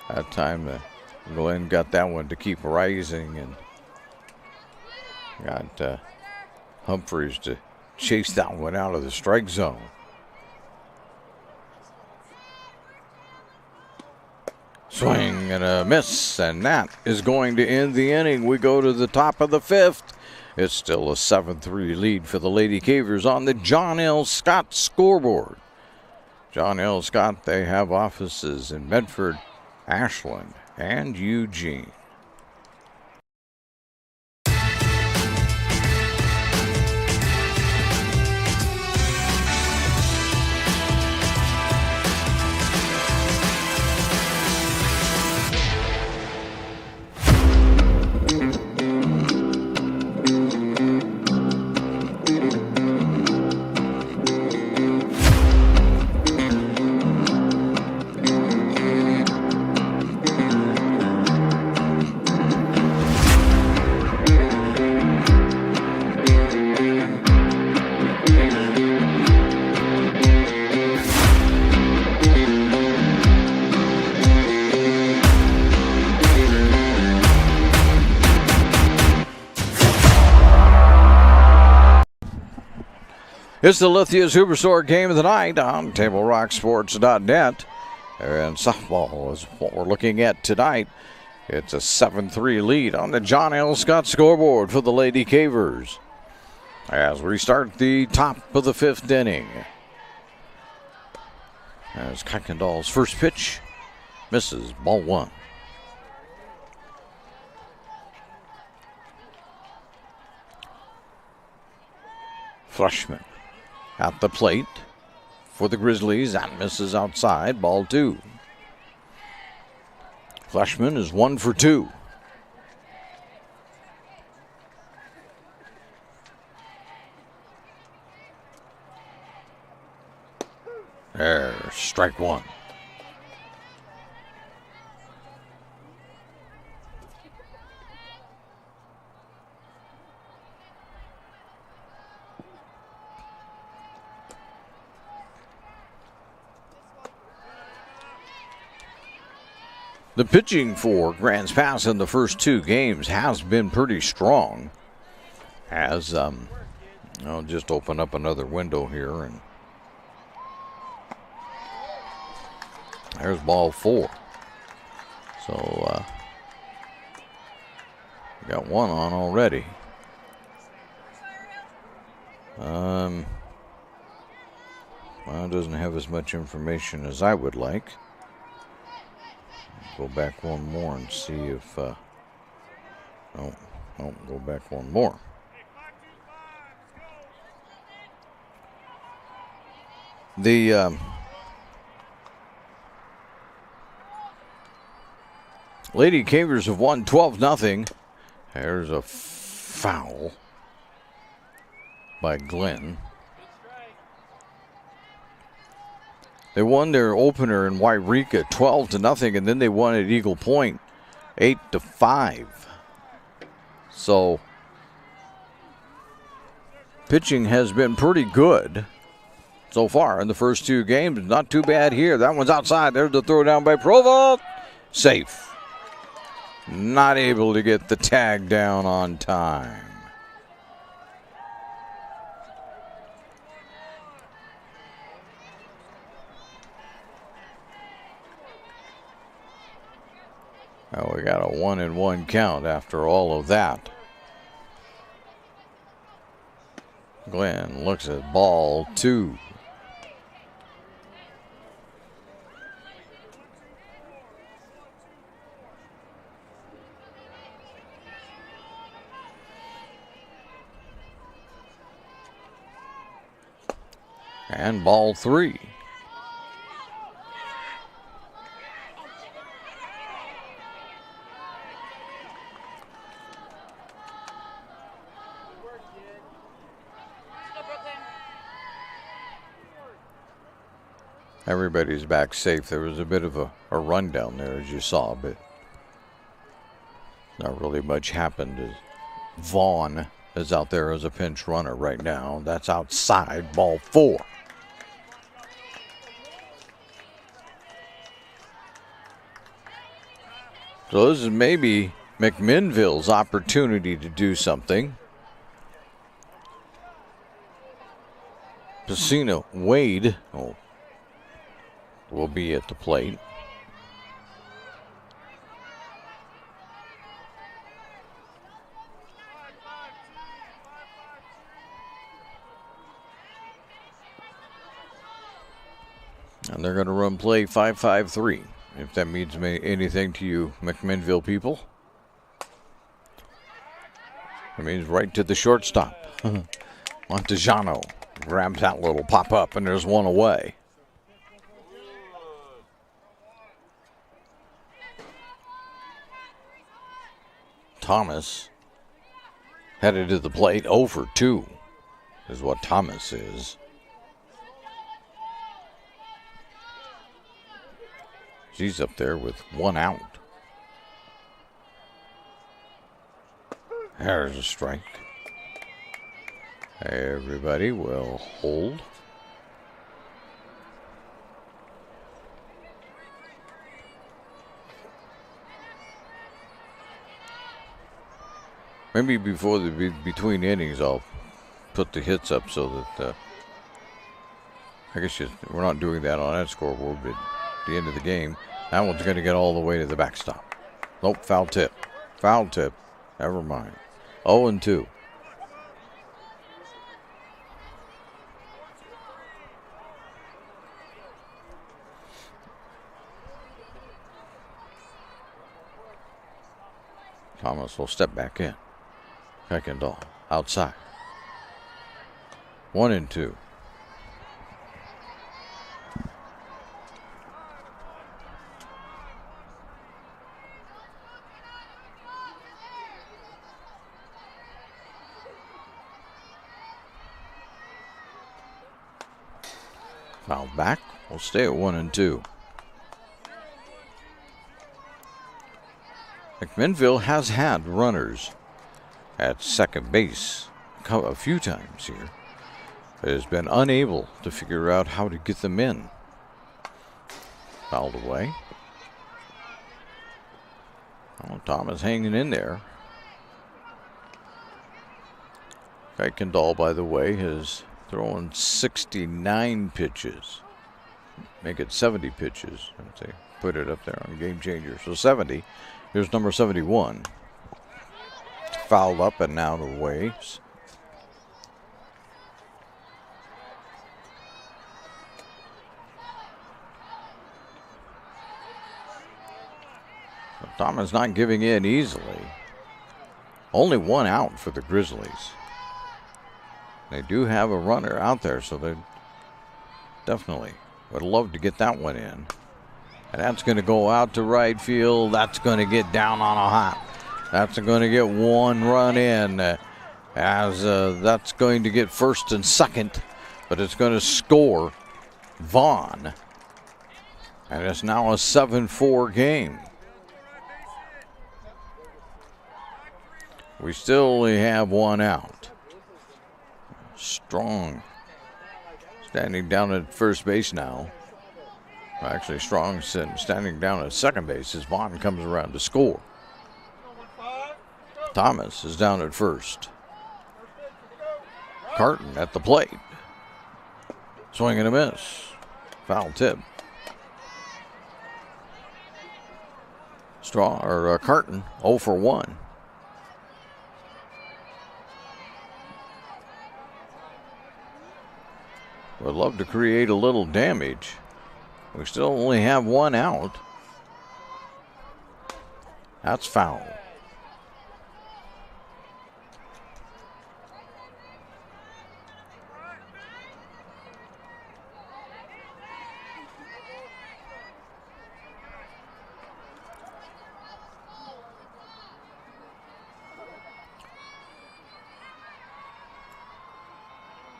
That time Glenn got that one to keep rising and got Humphreys to chase that one out of the strike zone. Swing and a miss, and that is going to end the inning. We go to the top of the 5th. It's still a 7-3 lead for the Lady Cavers on the John L. Scott scoreboard. John L. Scott, they have offices in Medford, Ashland, and Eugene. It's the Lithia Superstore game of the night on TableRockSports.net And softball is what we're looking at tonight. It's a 7-3 lead on the John L. Scott scoreboard for the Lady Cavers as we start the top of the 5th inning. As Kuykendall's first pitch misses, ball 1. Fleshman at the plate for the Grizzlies. That misses outside, ball 2. Fleshman is 1 for 2. There, strike 1. The pitching for Grants Pass in the first 2 games has been pretty strong. As I'll just open up another window here, and there's ball 4. So got 1 on already. Well, it doesn't have as much information as I would like. Go back one more and see if go back one more. The Lady Cavers have won 12-0. There's a foul by Glenn. They won their opener in Wairika 12-0, and then they won at Eagle Point 8-5. So pitching has been pretty good so far in the first 2 games. Not too bad here. That one's outside. There's the throw down by Provost. Safe. Not able to get the tag down on time. Well, we got a 1-1 count after all of that. Glenn looks at ball 2. And ball 3. Everybody's back safe. There was a bit of a run down there, as you saw, but not really much happened. Vaughn is out there as a pinch runner right now. That's outside, ball 4. So this is maybe McMinville's opportunity to do something. Pacino Wade will be at the plate. And they're going to run play 5-5-3. If that means anything to you McMinville people. It means right to the shortstop. Montejano grabs that little pop-up, and there's 1 away. Thomas headed to the plate. 0 for 2 is what Thomas is. She's up there with 1 out. There's a strike. Everybody will hold. Maybe before the between innings, I'll put the hits up so that I guess we're not doing that on that scoreboard, but the end of the game. That one's going to get all the way to the backstop. Nope, foul tip. Foul tip. Never mind. 0-2. Thomas will step back in. Kuykendall outside. 1-2. Foul back. We'll stay at 1-2. McMinville has had runners at second base a few times here, but has been unable to figure out how to get them in. Fouled away. Oh, Thomas hanging in there. Kuykendall, by the way, has thrown 69 pitches. Make it 70 pitches. They put it up there on Game Changer. So 70. Here's number 71. Fouled up and out of the way. Thomas not giving in easily. Only one out for the Grizzlies. They do have a runner out there, so they definitely would love to get that one in. And that's going to go out to right field. That's going to get down on a hop. That's going to get one run in. That's going to get first and second, but it's going to score Vaughn. And it's now a 7-4 game. We still only have one out. Strong standing down at first base now. Actually, Strong standing down at second base as Vaughn comes around to score. Thomas is down at first. Carton at the plate. Swing and a miss. Foul tip. Carton 0 for 1. Would love to create a little damage. We still only have one out. That's foul.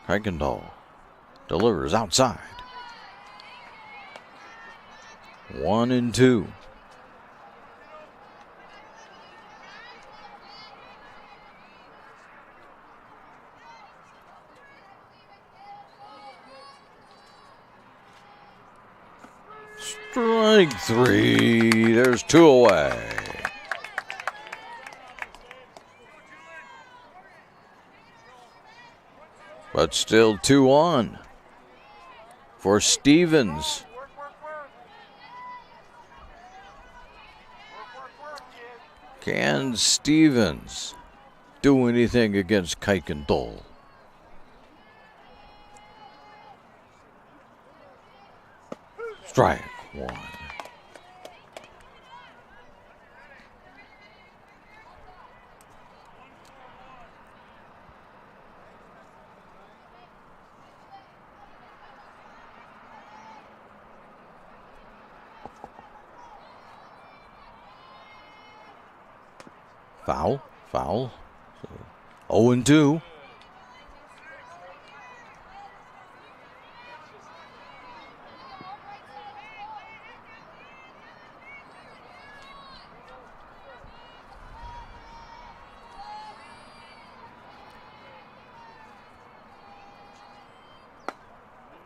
Kuykendall delivers outside. 1-2. Strike three. There's two away. But still 2 on for Stevens. Can Stevens do anything against Kuykendall? Strike one. Foul. 0-2.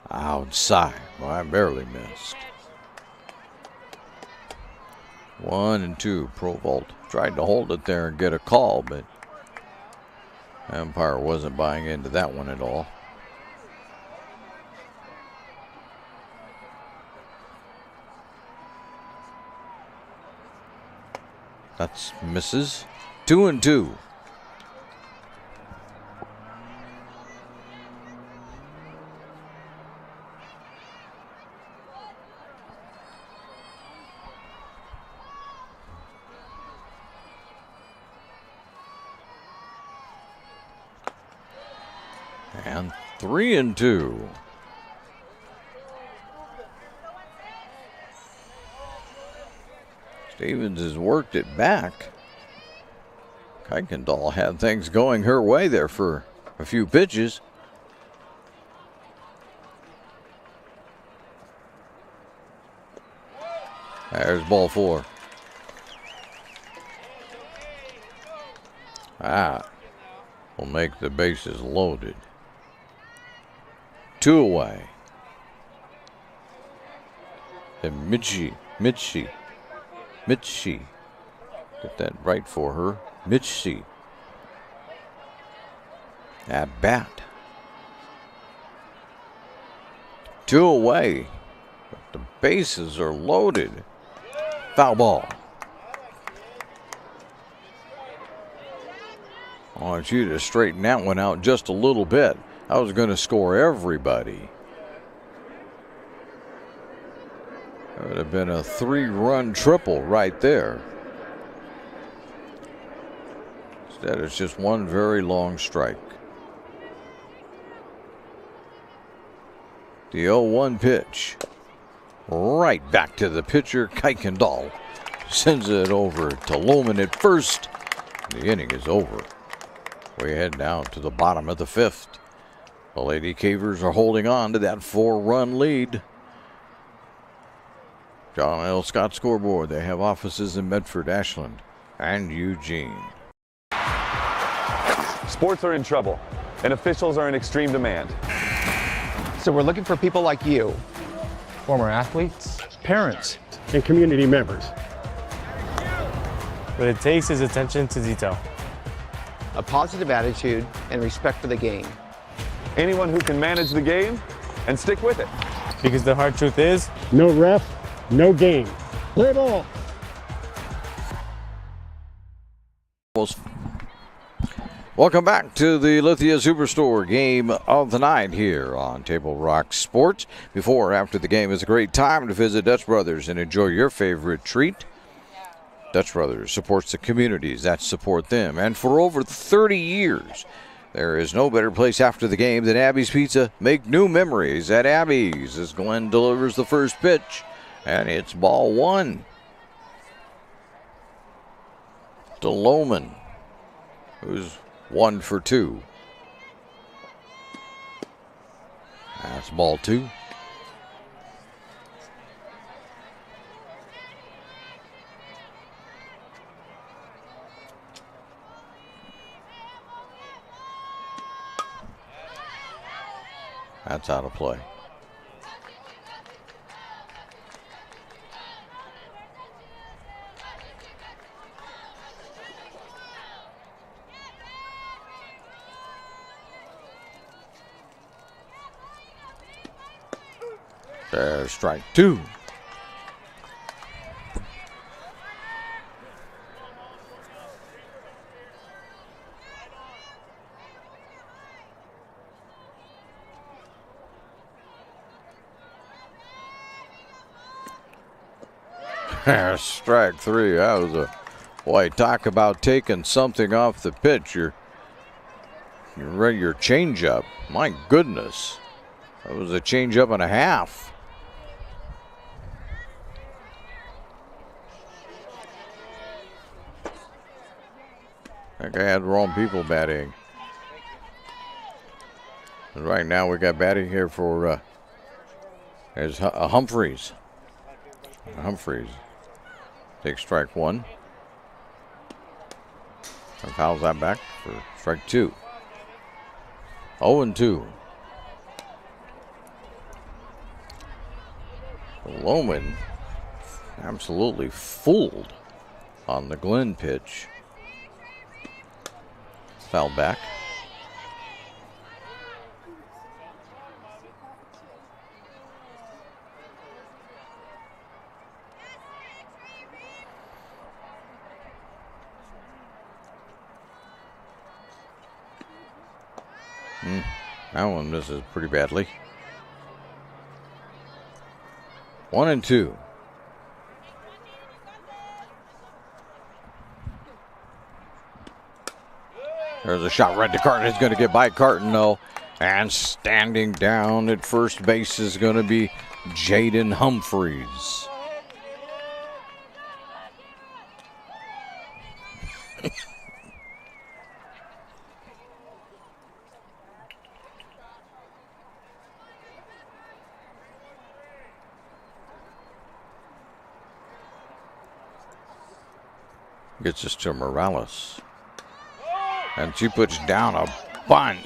Outside. Well, I barely missed. 1-2. Provolt tried to hold it there and get a call, but umpire wasn't buying into that one at all. That's misses. 2-2. And 3-2. Stevens has worked it back. Kuykendall had things going her way there for a few pitches. There's ball 4. Will make the bases loaded. 2 away. And Mitchie. Get that right for her. Mitchie. At bat. 2 away. But the bases are loaded. Foul ball. I want you to straighten that one out just a little bit. I was going to score everybody. That would have been a 3-run triple right there. Instead, it's just one very long strike. The 0-1 pitch. Right back to the pitcher, Kuykendall. Sends it over to Lohman at first. The inning is over. We head down to the bottom of the 5th. The Lady Cavers are holding on to that 4-run lead. John L. Scott scoreboard. They have offices in Medford, Ashland, and Eugene. Sports are in trouble, and officials are in extreme demand. So we're looking for people like you. Former athletes, parents, and community members. What it takes is attention to detail, A positive attitude and respect for the game. Anyone who can manage the game and stick with it. because the hard truth is, no ref, no game. Play ball. Welcome back to the Lithia Superstore game of the night here on Table Rock Sports. Before or after the game is a great time to visit Dutch Brothers and enjoy your favorite treat. Dutch Brothers supports the communities that support them. And for over 30 years, there is no better place after the game than Abby's Pizza. Make new memories at Abby's as Glenn delivers the first pitch. And it's ball 1. To Lohman, who's 1 for 2. That's ball 2. That's out of play. There's strike 2. There's strike 3. That was a boy. Talk about taking something off the pitch. You're ready your changeup. My goodness, that was a changeup and a half. I think I had the wrong people batting. And right now we got batting here for there's Humphreys. Humphreys takes strike 1. And fouls that back for strike 2. 0-2. Lohman absolutely fooled on the Glenn pitch. Foul back. That one misses pretty badly. 1-2. There's a shot right to Carton. It's going to get by Carton, though. And standing down at first base is going to be Jaden Humphreys. Gets us to Morales. And she puts down a bunt.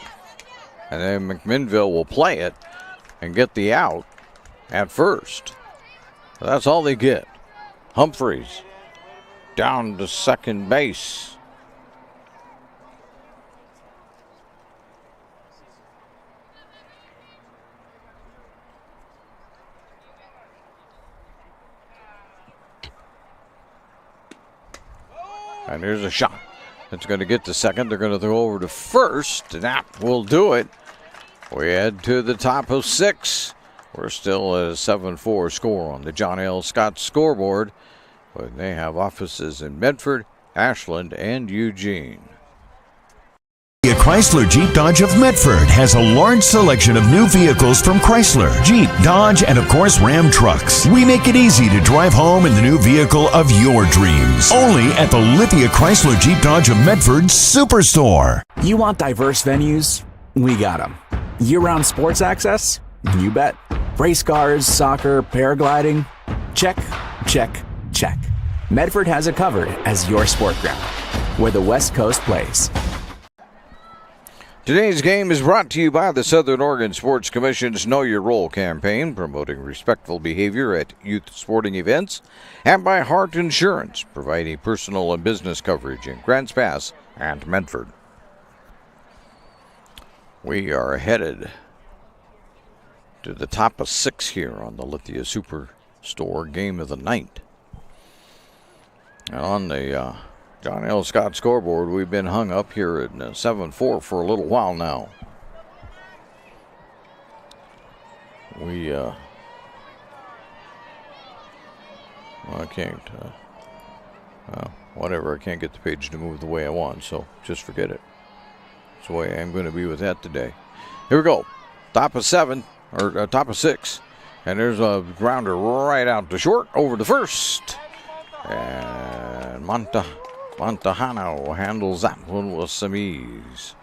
And then McMinville will play it and get the out at first. That's all they get. Humphreys down to second base. And here's a shot. It's going to get to second. They're going to throw over to first. And that will do it. We head to the top of 6. We're still at a 7-4 score on the John L. Scott scoreboard. But they have offices in Medford, Ashland, and Eugene. Chrysler Jeep Dodge of Medford has a large selection of new vehicles from Chrysler, Jeep, Dodge, and of course Ram trucks. We make it easy to drive home in the new vehicle of your dreams. Only at the Lithia Chrysler Jeep Dodge of Medford Superstore. You want diverse venues? We got them. Year-round sports access? You bet. Race cars, soccer, paragliding? Check, check, check. Medford has it covered as your sport ground, where the West Coast plays. Today's game is brought to you by the Southern Oregon Sports Commission's Know Your Role campaign, promoting respectful behavior at youth sporting events, and by Hart Insurance, providing personal and business coverage in Grants Pass and Medford. We are headed to the top of 6 here on the Lithia Superstore game of the night. And on the John L. Scott scoreboard, we've been hung up here at 7-4 for a little while now. Well, I can't, whatever, I can't get the page to move the way I want, so just forget it. That's the way I'm going to be with that today. Here we go. Top of 7, or top of 6. And there's a grounder right out to short, over to first. And Montejano handles that one with some ease.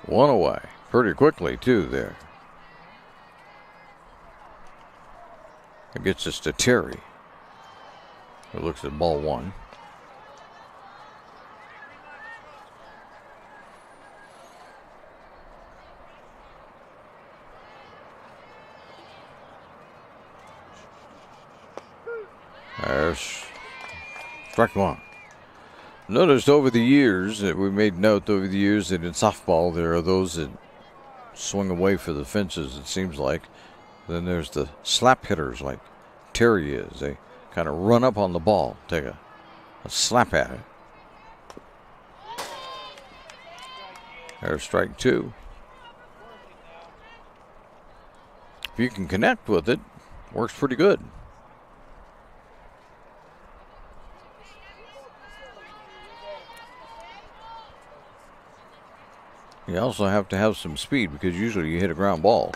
One away. Pretty quickly, too, there. It gets us to Terry, who looks at ball 1. There's strike 1. Noticed over the years that we made note over the years that in softball there are those that swing away for the fences, it seems like. Then there's the slap hitters like Terry is. They kind of run up on the ball, take a slap at it. There's strike 2. If you can connect with it, works pretty good. You also have to have some speed because usually you hit a ground ball.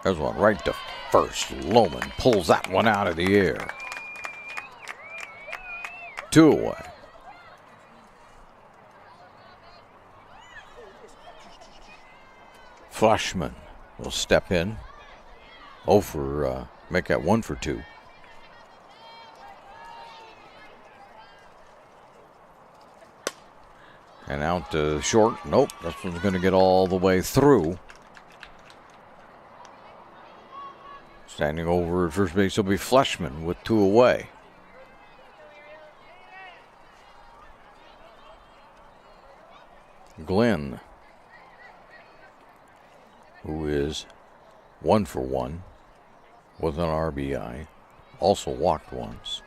There's one right to first. Lohman pulls that one out of the air. 2 away. Flashman will step in. Make that 1 for 2. And out to short. Nope, this one's going to get all the way through. Standing over at first base will be Fleshman with 2 away. Glenn, who is 1 for 1 with an RBI. Also walked once.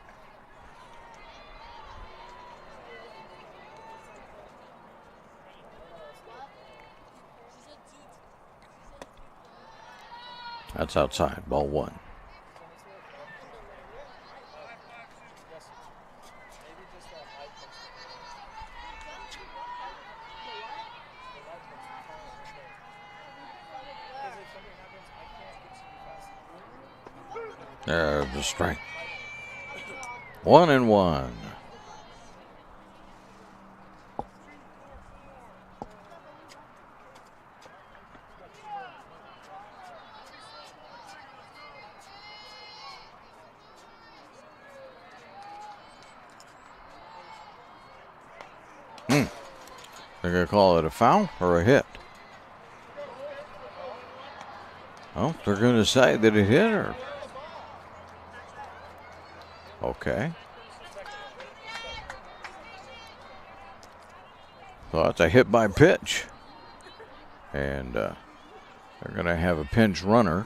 That's outside. Ball 1. There's the strike. 1-1. They're going to call it a foul or a hit? Well, they're going to say that it hit her. Okay. So that's a hit by pitch. And they're going to have a pinch runner.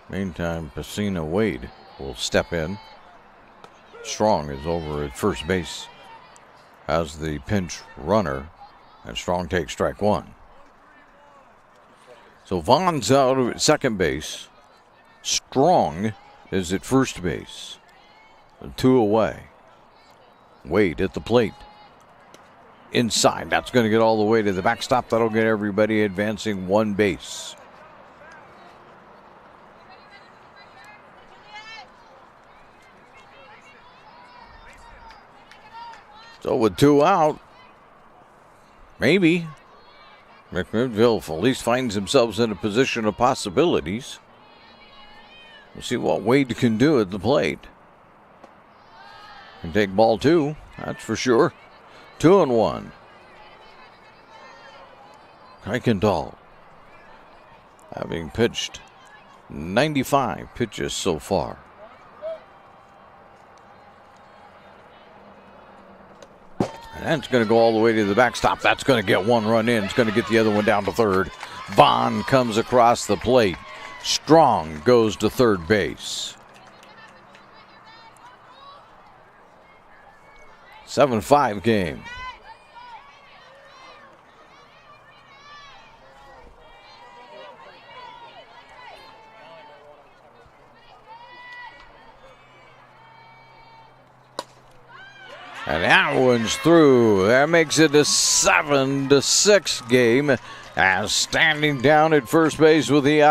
Meantime, Pacina Wade will step in. Strong is over at first base as the pinch runner, and Strong takes strike 1. So Vaughn's out at second base. Strong is at first base. 2 away. Wade at the plate. Inside, that's going to get all the way to the backstop. That'll get everybody advancing 1 base. So with 2 out, maybe McMinville at least finds themselves in a position of possibilities. We'll see what Wade can do at the plate. Can take ball 2, that's for sure. 2-1. Kuykendall, having pitched 95 pitches so far. And it's going to go all the way to the backstop. That's going to get 1 run in. It's going to get the other one down to third. Vaughn comes across the plate. Strong goes to third base. 7-5 game. And that one's through. That makes it a 7-6 game. As standing down at first base with the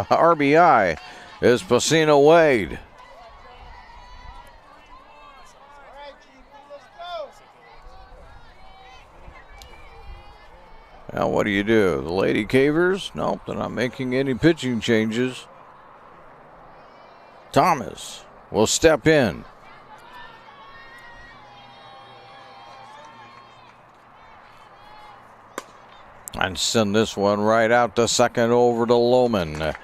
RBI is Pacina Wade. Now what do? The Lady Cavers? Nope, they're not making any pitching changes. Thomas will step in. And send this one right out to second over to Lohman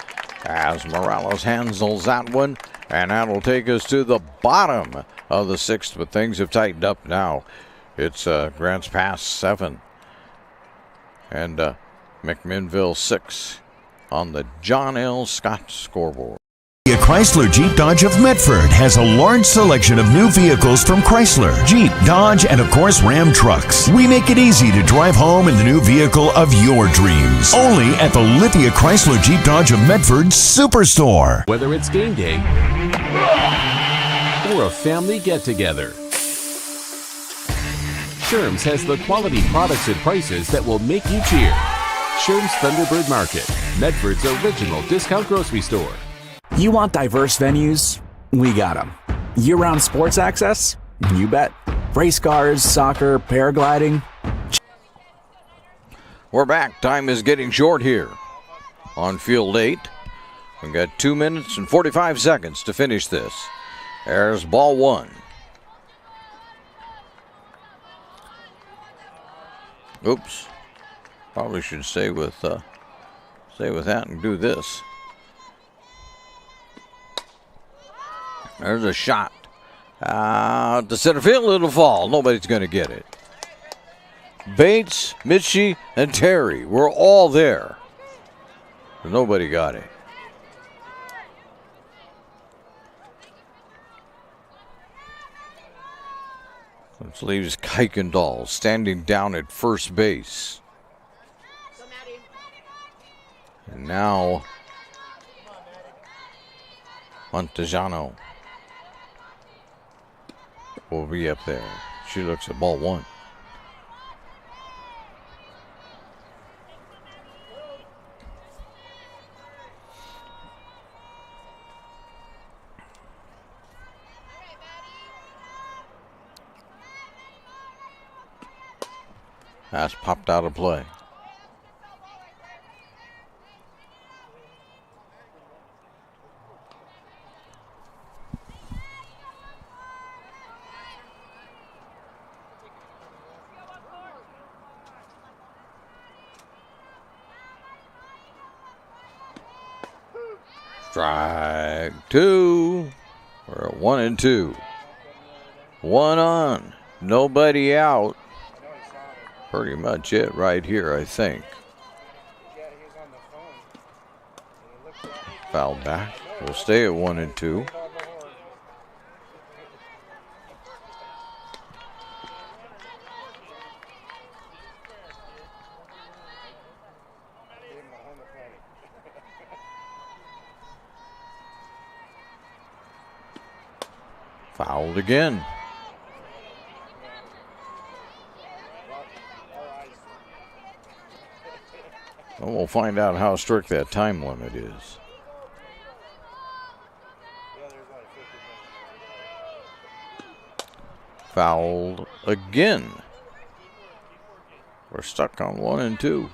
as Morales handles that one. And that'll take us to the bottom of the 6th, but things have tightened up now. It's Grants Pass 7 and McMinville 6 on the John L. Scott scoreboard. Chrysler Jeep Dodge of Medford has a large selection of new vehicles from Chrysler, Jeep, Dodge, and of course Ram trucks. We make it easy to drive home in the new vehicle of your dreams. Only at the Lithia Chrysler Jeep Dodge of Medford Superstore. Whether it's game day or a family get-together, Sherm's has the quality products and prices that will make you cheer. Sherm's Thunderbird Market, Medford's original discount grocery store. You want diverse venues? We got them. Year-round sports access? You bet. Race cars, soccer, paragliding. We're back. Time is getting short here on Field 8. We've got 2 minutes and 45 seconds to finish this. There's ball 1. Oops. Probably should stay with that and do this. There's a shot To center field, it'll fall. Nobody's going to get it. Bates, Mitchie, and Terry were all there. But nobody got it. Which leaves Kuykendall standing down at first base. And now Montejano will be up there. She looks at ball one. That's popped out of play. Strike two. We're at 1-2. One on. Nobody out. Pretty much it right here, I think. Foul back. We'll stay at 1-2. Fouled again. Well, we'll find out how strict that time limit is. Fouled again. We're stuck on 1-2.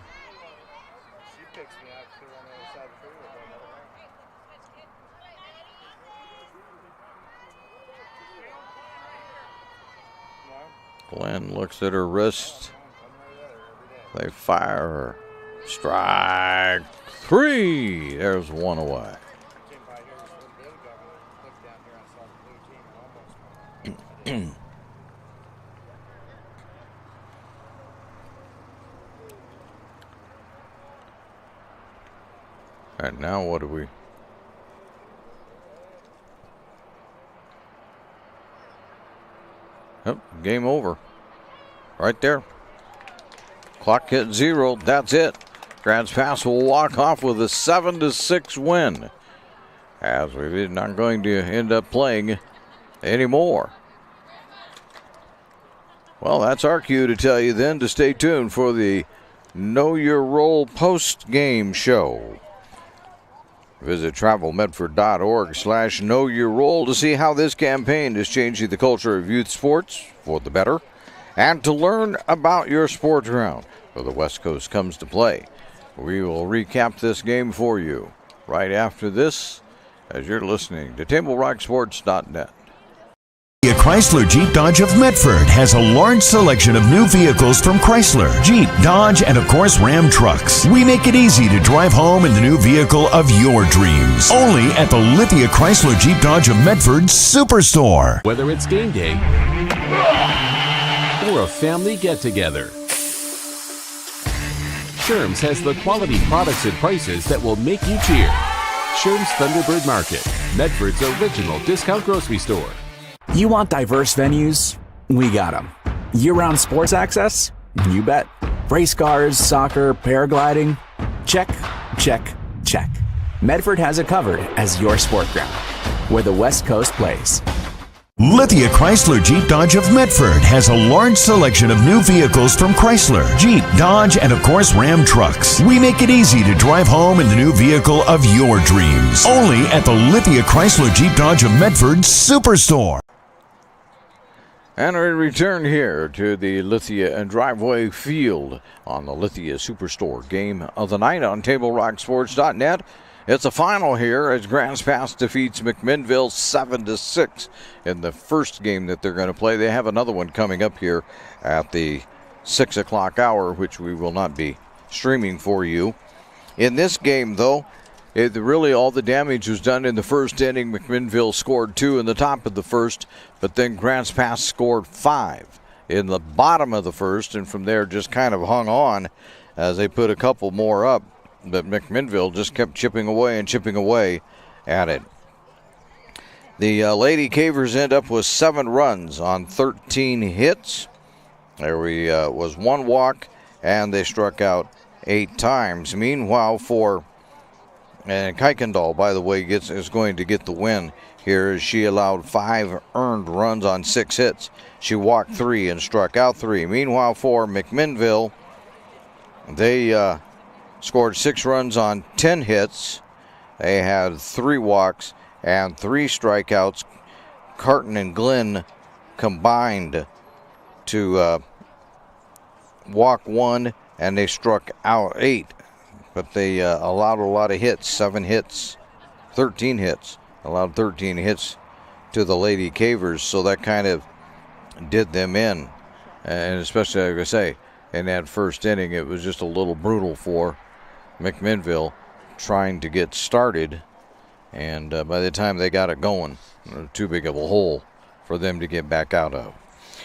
Glenn looks at her wrist. They fire her. Strike three. There's one away. And now what do we? Yep, game over. Right there. Clock hit 0. That's it. Grants Pass will walk off with a 7-6 win, as we're not going to end up playing anymore. Well, that's our cue to tell you then to stay tuned for the Know Your Role post-game show. Visit travelmedford.org/knowyourrole to see how this campaign is changing the culture of youth sports for the better, and to learn about your sports round where the West Coast comes to play. We will recap this game for you right after this as you're listening to TableRockSports.net. Chrysler Jeep Dodge of Medford has a large selection of new vehicles from Chrysler, Jeep, Dodge, and of course Ram trucks. We make it easy to drive home in the new vehicle of your dreams. Only at the Lithia Chrysler Jeep Dodge of Medford Superstore. Whether it's game day or a family get-together, Sherm's has the quality products and prices that will make you cheer. Sherm's Thunderbird Market, Medford's original discount grocery store. You want diverse venues? We got them. Year-round sports access? You bet. Race cars, soccer, paragliding? Check, check, check. Medford has it covered as your sport ground, where the West Coast plays. Lithia Chrysler Jeep Dodge of Medford has a large selection of new vehicles from Chrysler, Jeep, Dodge, and of course Ram trucks. We make it easy to drive home in the new vehicle of your dreams. Only at the Lithia Chrysler Jeep Dodge of Medford Superstore. And we return here to the Lithia and Driveway Field on the Lithia Superstore game of the night on TableRockSports.net. It's a final here as Grants Pass defeats McMinville 7-6 in the first game that they're going to play. They have another one coming up here at the 6 o'clock hour, which we will not be streaming for you. In this game, though, Really all the damage was done in the first inning. McMinville scored 2 in the top of the first, but then Grants Pass scored 5 in the bottom of the first, and from there just kind of hung on as they put a couple more up. But McMinville just kept chipping away at it. The Lady Cavers end up with 7 runs on 13 hits. There was 1 walk, and they struck out 8 times. Meanwhile, and Kuykendall, by the way, is going to get the win here as she allowed 5 earned runs on 6 hits. She walked 3 and struck out 3. Meanwhile, for McMinville, they scored 6 runs on 10 hits. They had 3 walks and 3 strikeouts. Carton and Glenn combined to walk 1, and they struck out 8. But they allowed a lot of hits, 7 hits, 13 hits, allowed 13 hits to the Lady Cavers, so that kind of did them in. And especially, like I say, in that first inning, it was just a little brutal for McMinville trying to get started. And by the time they got it going, too big of a hole for them to get back out of.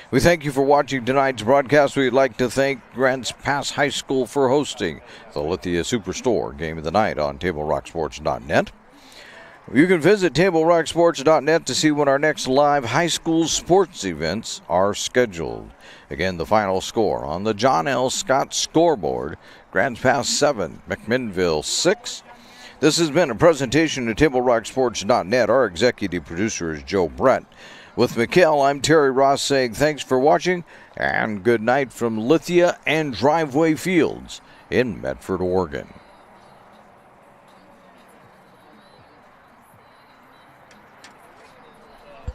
We thank you for watching tonight's broadcast. We'd like to thank Grants Pass High School for hosting the Lithia Superstore Game of the Night on TableRockSports.net. You can visit TableRockSports.net to see when our next live high school sports events are scheduled. Again, the final score on the John L. Scott scoreboard: Grants Pass 7, McMinville 6. This has been a presentation of TableRockSports.net. Our executive producer is Joe Brett. With Mikkel, I'm Terry Ross saying thanks for watching and good night from Lithia and Driveway Fields in Medford, Oregon.